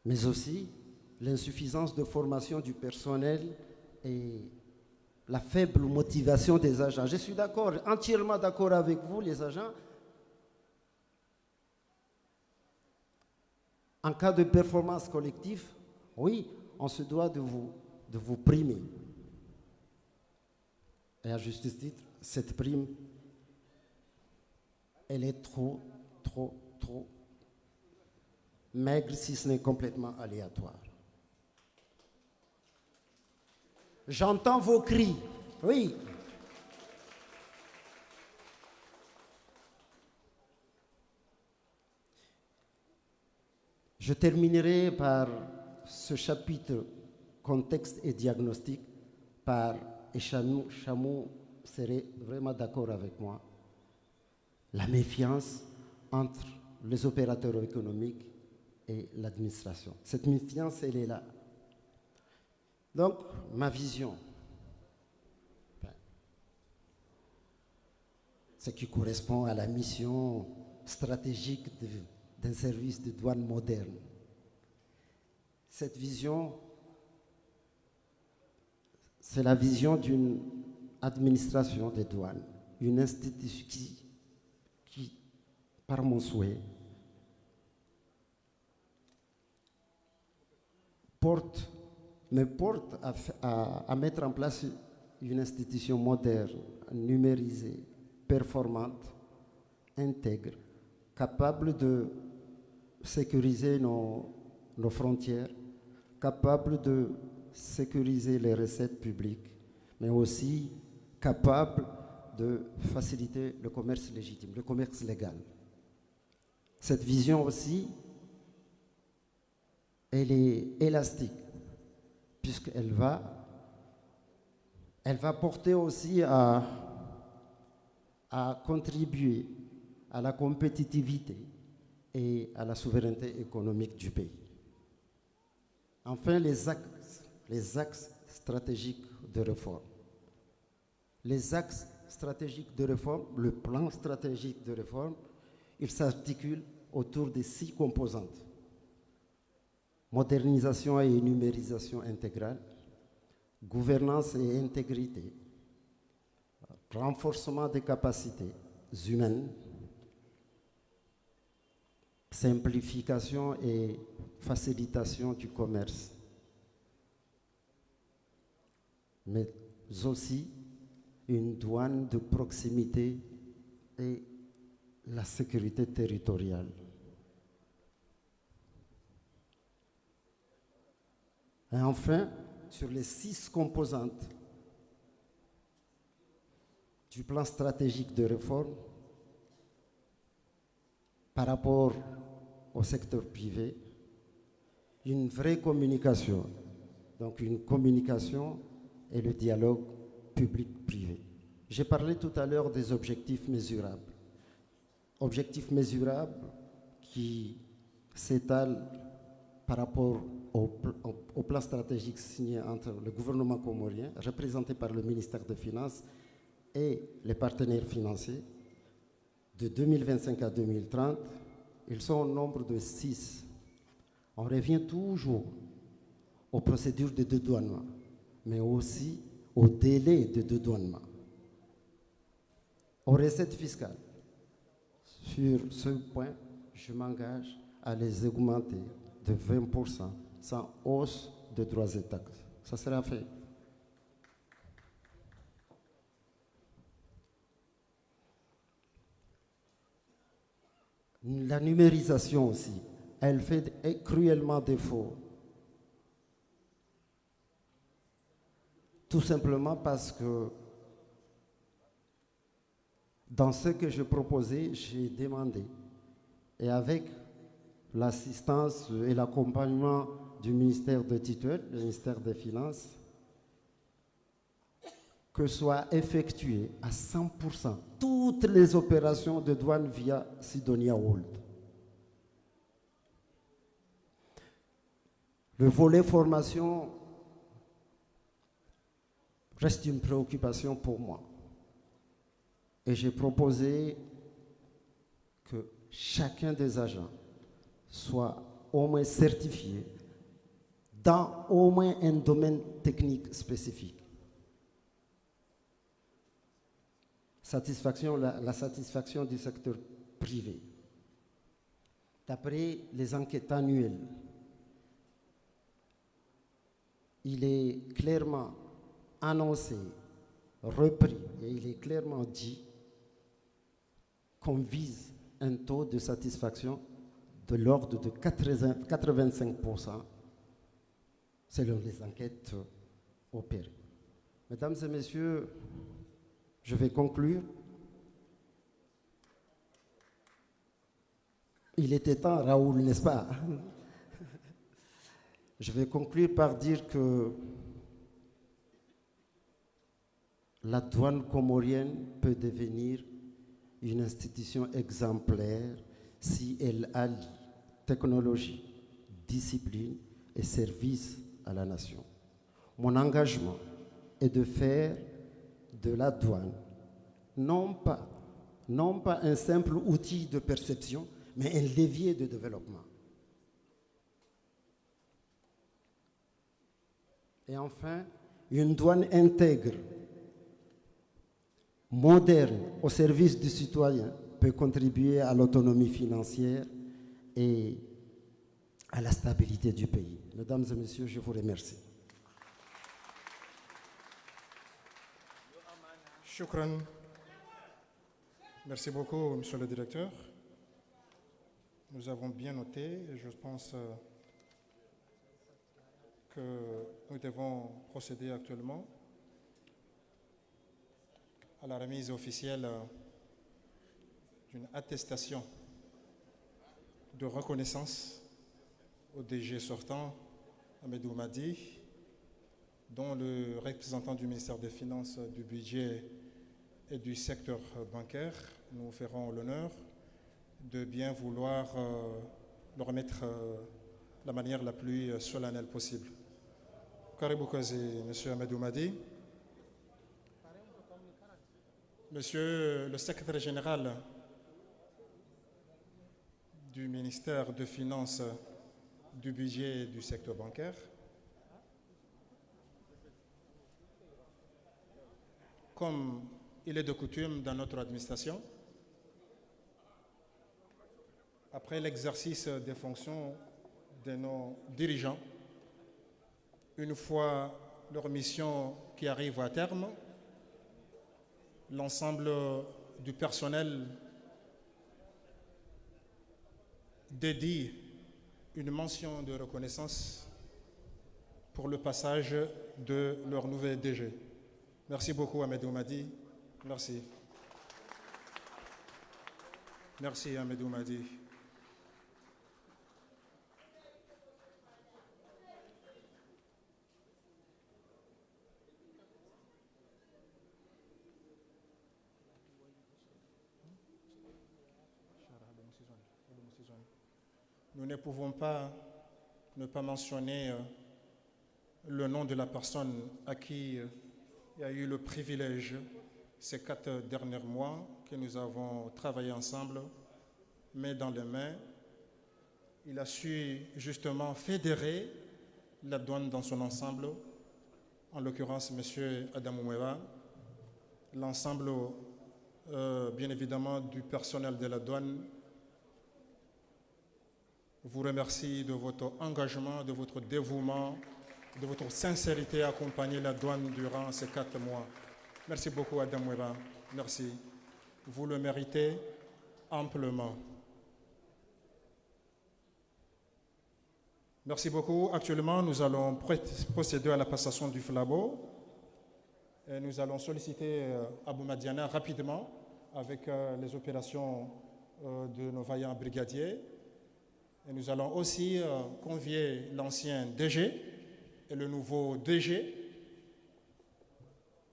Mais aussi l'insuffisance de formation du personnel et la faible motivation des agents. Je suis d'accord, entièrement d'accord avec vous, les agents. En cas de performance collective, oui, on se doit de vous de vous primer. Et à juste titre, cette prime, elle est trop maigre, si ce n'est complètement aléatoire. J'entends vos cris, oui. Je terminerai par ce chapitre contexte et diagnostic par, et Chamou serait vraiment d'accord avec moi, la méfiance entre les opérateurs économiques et l'administration. Cette méfiance, elle est là. Donc, ma vision, ce qui correspond à la mission stratégique d'un service de douane moderne. Cette vision, c'est la vision d'une administration des douanes, une institution qui, par mon souhait, me porte à mettre en place une institution moderne, numérisée, performante, intègre, capable de sécuriser nos frontières, capable de sécuriser les recettes publiques, mais aussi capable de faciliter le commerce légitime, le commerce légal. Cette vision aussi, elle est élastique, puisqu'elle va porter aussi à contribuer à la compétitivité et à la souveraineté économique du pays. Enfin, les axes stratégiques de réforme. Les axes stratégiques de réforme, le plan stratégique de réforme, il s'articule autour de 6 composantes. Modernisation et numérisation intégrale, gouvernance et intégrité, renforcement des capacités humaines, simplification et facilitation du commerce, mais aussi une douane de proximité et la sécurité territoriale. Et enfin, sur les 6 composantes du plan stratégique de réforme, par rapport au secteur privé, une vraie communication, donc une communication et le dialogue public-privé. J'ai parlé tout à l'heure des objectifs mesurables. Objectifs mesurables qui s'étalent par rapport au plan stratégique signé entre le gouvernement comorien, représenté par le ministère des Finances, et les partenaires financiers. De 2025 à 2030, ils sont au nombre de 6. On revient toujours aux procédures de dédouanement, mais aussi au délai de dédouanement, aux recettes fiscales. Sur ce point, je m'engage à les augmenter de 20% sans hausse de droits et taxes. Ça sera fait. La numérisation aussi, elle fait cruellement défaut. Tout simplement parce que dans ce que je proposais, j'ai demandé, et avec l'assistance et l'accompagnement du ministère de tutelle, le ministère des Finances, que soient effectuées à 100% toutes les opérations de douane via Sidonia World. Le volet formation reste une préoccupation pour moi. Et j'ai proposé que chacun des agents soit au moins certifié dans au moins un domaine technique spécifique. La satisfaction du secteur privé. D'après les enquêtes annuelles, il est clairement annoncé, repris, et il est clairement dit qu'on vise un taux de satisfaction de l'ordre de 85% selon les enquêtes opérées. Mesdames et messieurs, je vais conclure. Il était temps, Raoul, n'est-ce pas? Je vais conclure par dire que la douane comorienne peut devenir une institution exemplaire si elle allie technologie, discipline et service à la nation. Mon engagement est de faire de la douane non pas un simple outil de perception, mais un levier de développement. Et enfin, une douane intègre, moderne, au service du citoyen, peut contribuer à l'autonomie financière et à la stabilité du pays. Mesdames et messieurs, je vous remercie. Shukran. Merci beaucoup, monsieur le directeur. Nous avons bien noté et je pense que nous devons procéder actuellement à la remise officielle d'une attestation de reconnaissance au DG sortant, Ahmedou Madi, dont le représentant du ministère des Finances, du Budget et du secteur bancaire nous ferons l'honneur de bien vouloir le remettre de la manière la plus solennelle possible. Karibu kazi, monsieur Ahmedou Madi. Monsieur le secrétaire général du ministère des Finances, du Budget et du secteur bancaire, comme il est de coutume dans notre administration, après l'exercice des fonctions de nos dirigeants, une fois leur mission qui arrive à terme, l'ensemble du personnel dédie une mention de reconnaissance pour le passage de leur nouvel DG. Merci beaucoup, Ahmedou Madi. Merci. Merci, Ahmedou Madi. Nous ne pouvons pas ne pas mentionner le nom de la personne à qui il y a eu le privilège ces 4 derniers mois que nous avons travaillé ensemble, main dans les mains. Il a su justement fédérer la douane dans son ensemble, en l'occurrence M. Adamou Moueva, l'ensemble bien évidemment du personnel de la douane. Vous remercie de votre engagement, de votre dévouement, de votre sincérité à accompagner la douane durant ces 4 mois. Merci beaucoup, Adam Moueva. Merci. Vous le méritez amplement. Merci beaucoup. Actuellement, nous allons procéder à la passation du flambeau. Et nous allons solliciter Abou Madiana rapidement avec les opérations de nos vaillants brigadiers. Et nous allons aussi convier l'ancien DG et le nouveau DG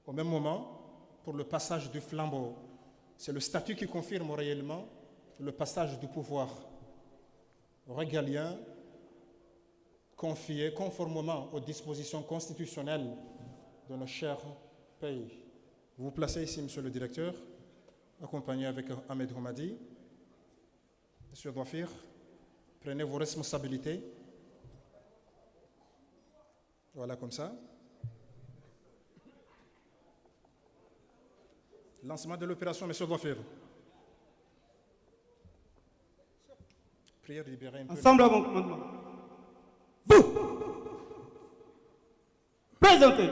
au même moment pour le passage du flambeau. C'est le statut qui confirme réellement le passage du pouvoir régalien confié conformément aux dispositions constitutionnelles de nos chers pays. Vous vous placez ici, monsieur le directeur, accompagné avec Ahmed Houmadi. Monsieur Douafir, prenez vos responsabilités. Voilà, comme ça. Lancement de l'opération, monsieur Douafir. Prière libérer un peu. Ensemble à mon commandement. Présentez.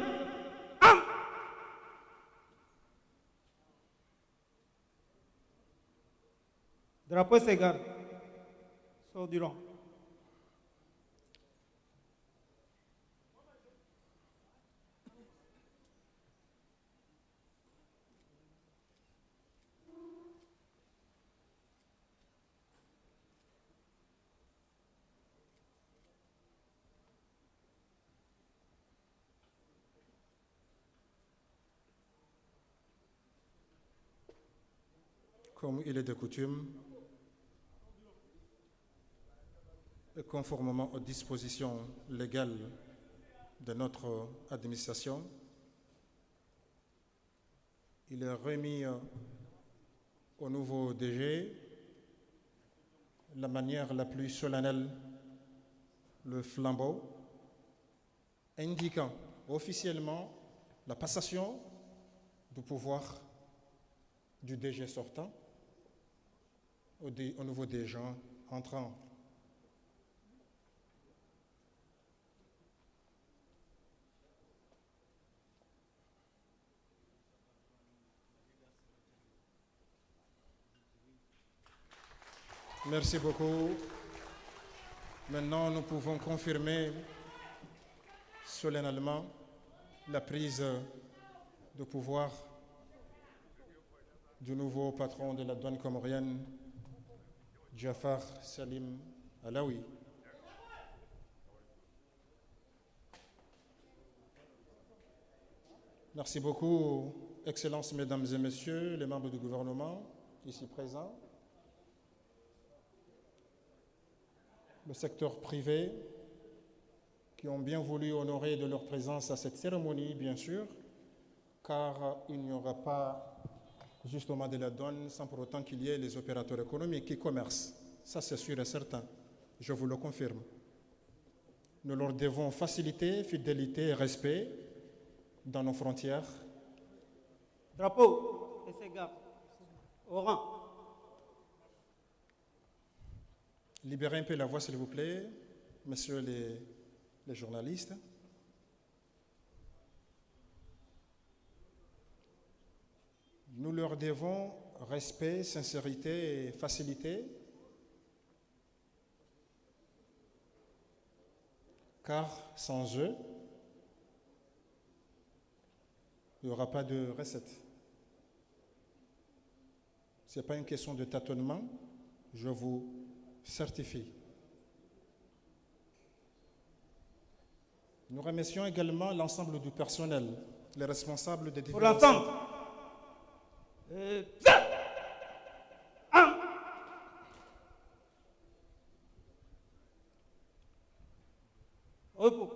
Drapeau s'égare. Sort du rang. Comme il est de coutume, et conformément aux dispositions légales de notre administration, il est remis au nouveau DG la manière la plus solennelle, le flambeau, indiquant officiellement la passation du pouvoir du DG sortant au niveau des gens entrants. Merci beaucoup. Maintenant, nous pouvons confirmer solennellement la prise de pouvoir du nouveau patron de la douane comorienne, Jafar Salim Alaoui. Merci beaucoup, Excellences, Mesdames et Messieurs, les membres du gouvernement ici présents, le secteur privé, qui ont bien voulu honorer de leur présence à cette cérémonie, bien sûr, car il n'y aura pas justement de la douane sans pour autant qu'il y ait les opérateurs économiques qui commercent. Ça, c'est sûr et certain. Je vous le confirme. Nous leur devons facilité, fidélité et respect dans nos frontières. Drapeau et s'égare. Au rang. Libérez un peu la voix, s'il vous plaît, messieurs les journalistes. Nous leur devons respect, sincérité et facilité, car sans eux, il n'y aura pas de recette. Ce n'est pas une question de tâtonnement, je vous certifie. Nous remercions également l'ensemble du personnel, les responsables des Pour différents l'ensemble. Repos.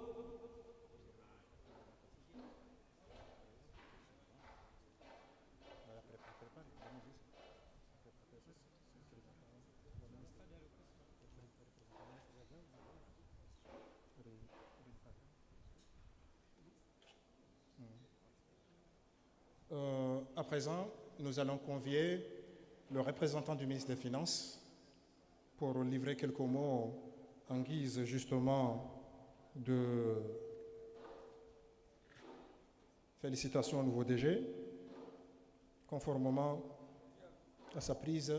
À présent, nous allons convier le représentant du ministre des Finances pour livrer quelques mots en guise justement de félicitations au nouveau DG, conformément à sa prise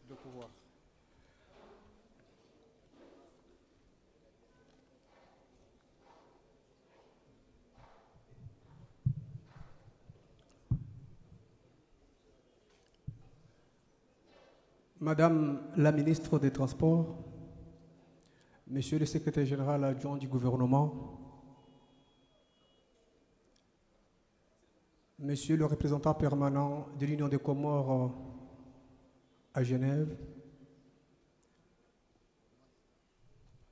de pouvoir. Madame la ministre des Transports, Monsieur le secrétaire général adjoint du gouvernement, Monsieur le représentant permanent de l'Union des Comores à Genève,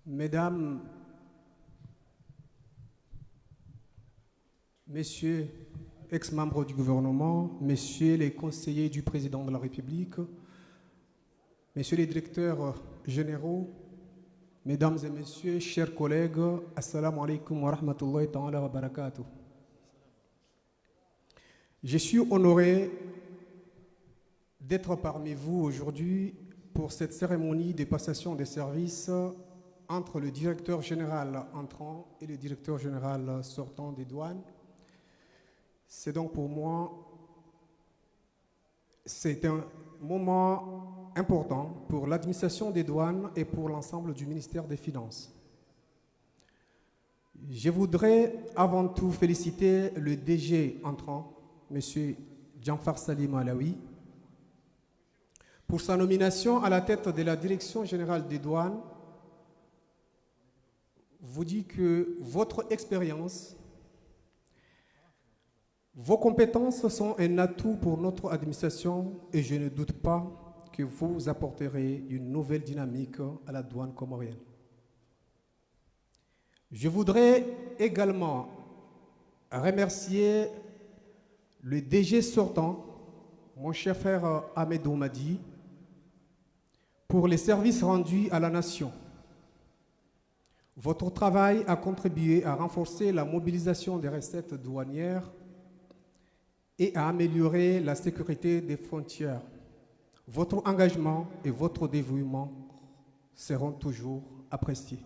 Mesdames, Messieurs, ex-membres du gouvernement, Messieurs les conseillers du président de la République, Messieurs les directeurs généraux, Mesdames et Messieurs, chers collègues, Assalamu alaikum wa rahmatullahi ta'ala wa barakatuh. Je suis honoré d'être parmi vous aujourd'hui pour cette cérémonie de passation des services entre le directeur général entrant et le directeur général sortant des douanes. C'est donc pour moi, c'est un moment important pour l'administration des douanes et pour l'ensemble du ministère des Finances. Je voudrais avant tout féliciter le DG entrant, M. Djanfar Salim Alaoui, pour sa nomination à la tête de la Direction générale des douanes. Vous dit que votre expérience, vos compétences sont un atout pour notre administration et je ne doute pas que vous apporterez une nouvelle dynamique à la douane comorienne. Je voudrais également remercier le DG sortant, mon cher frère Ahmed Oumadi, pour les services rendus à la nation. Votre travail a contribué à renforcer la mobilisation des recettes douanières et à améliorer la sécurité des frontières. Votre engagement et votre dévouement seront toujours appréciés.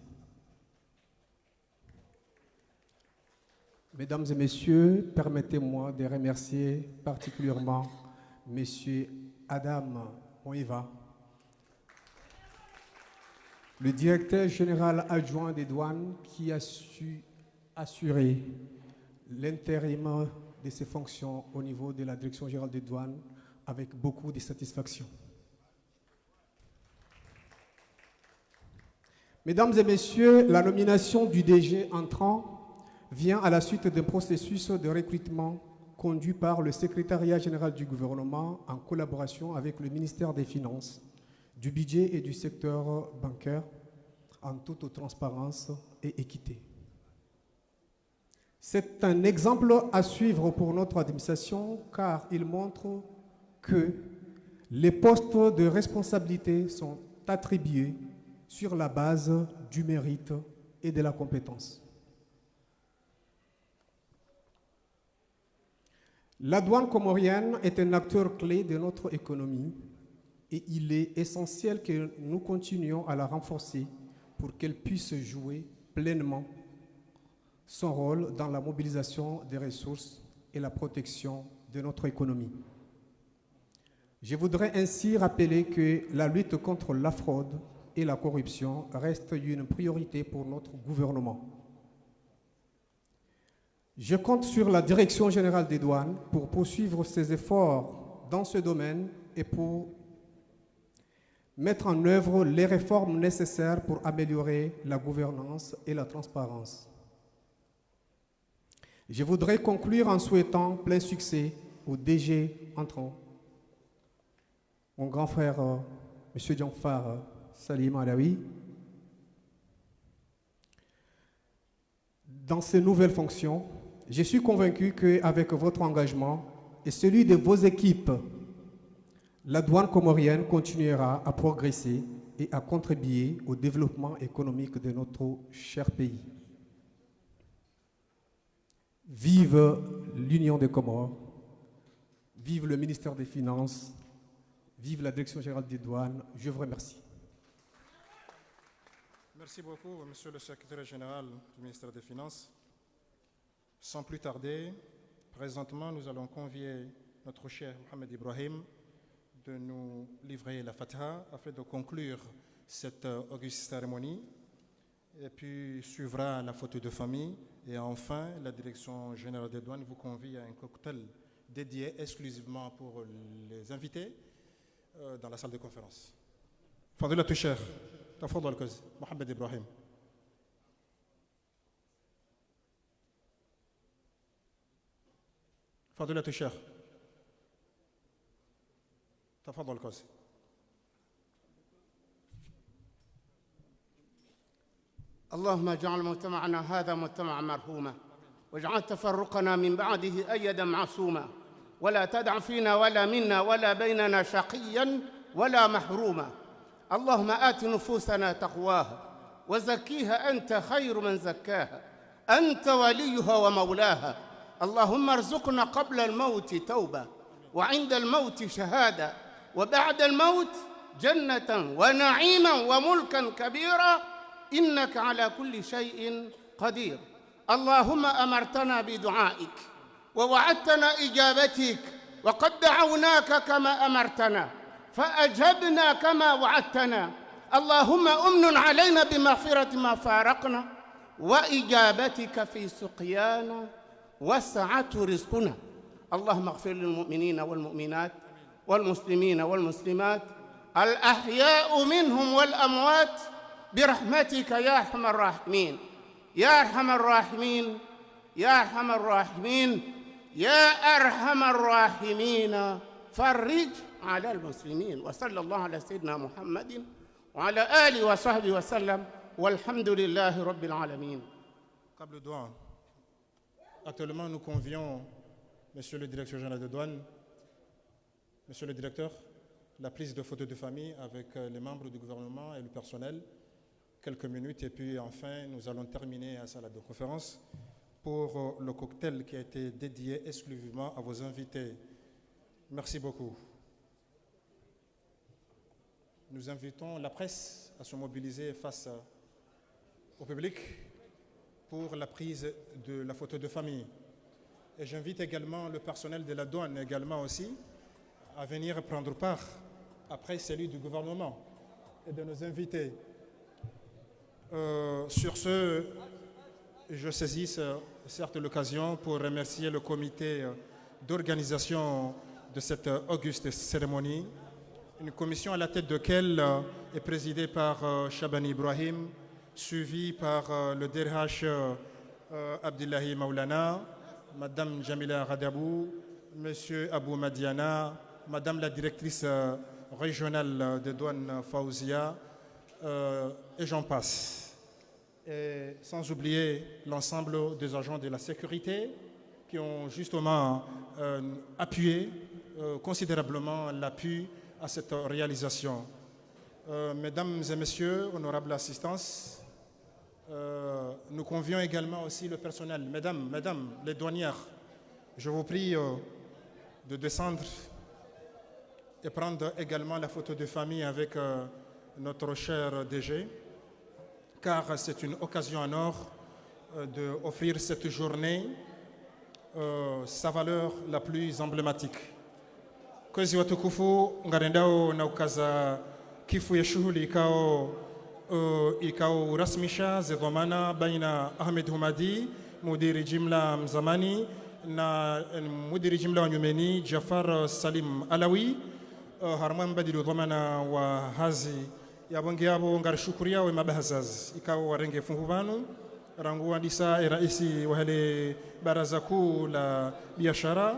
Mesdames et messieurs, permettez-moi de remercier particulièrement M. Adam Moïva, le directeur général adjoint des douanes qui a su assurer l'intérim de ses fonctions au niveau de la direction générale des douanes avec beaucoup de satisfaction. Mesdames et messieurs, la nomination du DG entrant vient à la suite d'un processus de recrutement conduit par le secrétariat général du gouvernement en collaboration avec le ministère des Finances, du budget et du secteur bancaire en toute transparence et équité. C'est un exemple à suivre pour notre administration car il montre que les postes de responsabilité sont attribués sur la base du mérite et de la compétence. La douane comorienne est un acteur clé de notre économie et il est essentiel que nous continuions à la renforcer pour qu'elle puisse jouer pleinement son rôle dans la mobilisation des ressources et la protection de notre économie. Je voudrais ainsi rappeler que la lutte contre la fraude et la corruption reste une priorité pour notre gouvernement. Je compte sur la Direction générale des douanes pour poursuivre ses efforts dans ce domaine et pour mettre en œuvre les réformes nécessaires pour améliorer la gouvernance et la transparence. Je voudrais conclure en souhaitant plein succès au DG entrant, mon grand frère, M. Djanfar Salim Alaoui, dans ses nouvelles fonctions. Je suis convaincu qu'avec votre engagement et celui de vos équipes, la douane comorienne continuera à progresser et à contribuer au développement économique de notre cher pays. Vive l'Union des Comores, vive le ministère des Finances, vive la Direction générale des douanes. Je vous remercie. Merci beaucoup, Monsieur le secrétaire général du ministère des Finances. Sans plus tarder, présentement, nous allons convier notre cher Mohamed Ibrahim de nous livrer la Fatiha afin de conclure cette auguste cérémonie. Et puis suivra la photo de famille. Et enfin, la Direction générale des douanes vous convie à un cocktail dédié exclusivement pour les invités dans la salle de conférence. فضيلة الشيخ تفضل كز محمد إبراهيم. فضيلة الشيخ تفضل كز. اللهم اجعل مجتمعنا هذا مجتمعا مرحوما واجعل تفرقنا من بعده أيدا معصوما ولا تدع فينا ولا منا ولا بيننا شقيا ولا محروما. اللهم آت نفوسنا تقواها وزكيها أنت خير من زكاها أنت وليها ومولاها. اللهم ارزقنا قبل الموت توبة وعند الموت شهادة وبعد الموت جنة ونعيما وملكا كبيرا إنك على كل شيء قدير. اللهم أمرتنا بدعائك ووعدتنا إجابتك، وقد دعوناك كما أمرتنا فأجبنا كما وعدتنا. اللهم أمن علينا بمغفرة ما فارقنا وإجابتك في سقيانا وسعة رزقنا. اللهم اغفر للمؤمنين والمؤمنات والمسلمين والمسلمات الأحياء منهم والأموات برحمتك يا أرحم الراحمين يا أرحم الراحمين يا أرحم الراحمين يا أرحم الراحمين. فرج على المسلمين. وصلى الله على سيدنا محمد وعلى آله وصحبه وسلم والحمد لله رب العالمين. Câble douane. Actuellement, nous convions, Monsieur le directeur général de douane, Monsieur le directeur, la prise de photos de famille avec les membres du gouvernement et le personnel. Quelques minutes et puis enfin, nous allons terminer à salle de conférence pour le cocktail qui a été dédié exclusivement à vos invités. Merci beaucoup. Nous invitons la presse à se mobiliser face au public pour la prise de la photo de famille. Et j'invite également le personnel de la douane également aussi à venir prendre part après celui du gouvernement et de nos invités. Sur ce, je saisis certes l'occasion pour remercier le comité d'organisation de cette auguste cérémonie, une commission à la tête de laquelle est présidée par Shabani Ibrahim, suivi par le DRH Abdullahi Maulana, Madame Jamila Radabou, Monsieur Abou Madiana, Madame la directrice régionale de douane Faouzia, et j'en passe. Et sans oublier l'ensemble des agents de la sécurité qui ont justement appuyé considérablement l'appui à cette réalisation. Mesdames et messieurs, honorables assistants, nous convions également aussi le personnel. Mesdames, les douanières, je vous prie de descendre et prendre également la photo de famille avec notre cher DG, car c'est une occasion en or d'offrir cette journée sa valeur la plus emblématique. Kwezi watukufu ngarendao na ukaza kifu ya shughuli ikao urasmisha zedhamana baina Ahmed Humadi, mudiri jimla mzamani, na mudiri jimla wa Nyumeni Jafar Salim Alawi, harman badilu dhamana wa hazi ya bonge yabo ngarishukuria we mabahazaz ikao warenge funghubanu rangu andisa raisi wa hale baraza kuu la biashara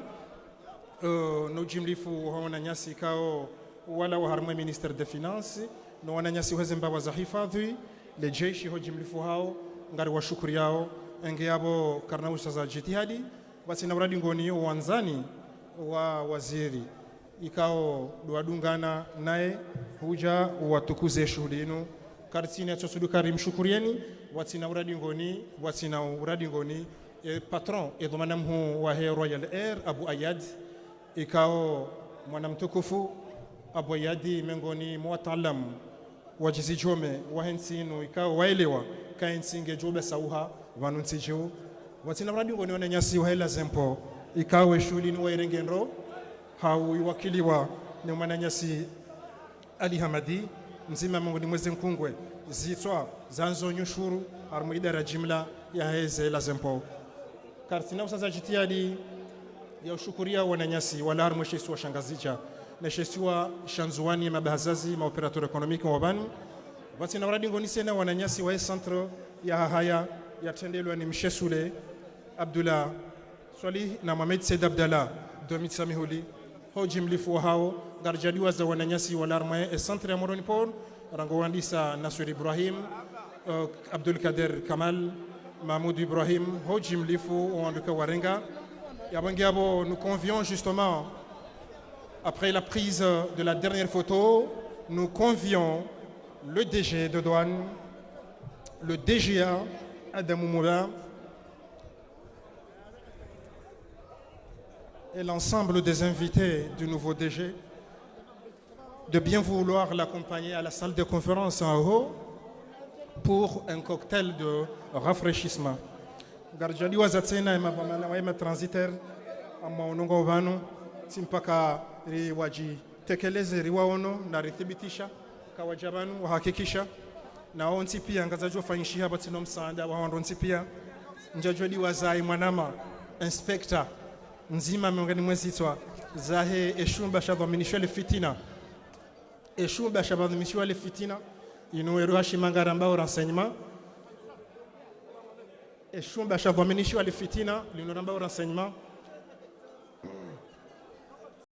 no jimlifu haona nyasi ikao wala wa harmwe minister de finance no wana nyasi wazemba wa zahifadhi le jeshi ho jimlifu hao ngari wa shukuri yao enge yabo karnausa za jitihadi basi na uradi ngoni uwanzani wa waziri ikao duadungana naye huja watukuze shughuli yenu kartini atsosudu karim shukurieni watina uradi ngoni patron edhomana mhu wa Royal Air Abu Ayad ikao mwanamtukufu Abu Ayadi mengoni mwatalam wajizijome wahensinu ikao waelewa kaensinge jobe sauha vanunsijo watina uradi ngoni wananyasi wa hela zempo ikao shughuli ni wairengenro hau iwakiliwa ni mwananyasi Ali Hamadi mzima mongoni mweze nkungwe zitwa zanzo nyushuru harmu idara jimla ya heze la zempo kartina usaza jitiadi ya ushukuria wananyasi wala harmu shesi wa shangazija na shesi wa shanzuani mabahazazi maoperator ekonomiki wabanu basi na uradi ngoni sena wananyasi wa centre ya haya ya tendelwa ni mshesule Abdullah Swalih na Mohamed Said Abdallah Domit Samihuli ho jimlifu hao garjadiwa za wananyasi walarmwe e centre ya Moroni Port rango wandisa Nasir Ibrahim Abdul Kader Kamal Mahmoud Ibrahim ho jimlifu wanduka warenga yabangiabo. Nous convions justement après la prise de la dernière photo, nous convions le DG de douane, le DGA Adamou Moula et l'ensemble des invités du nouveau DG de bien vouloir l'accompagner à la salle de conférence en haut pour un cocktail de rafraîchissement. Garjaliwa zatsena ema transitaire ama onongo vano simpaka riwaji tekeleze riwaono na rithibitisha kawajabanu wahakikisha na onsi pia ngazajwa fanyishi hapa tino msaada wa onsi pia njajwadi wazai mwanama inspector nzima miongoni mwezitwa zahe eshumba shabaminisho le fitina eshumba shabaminisho le fitina inuero hashimangara mbao renseignement eshumba shabaminisho le fitina linoramba renseignement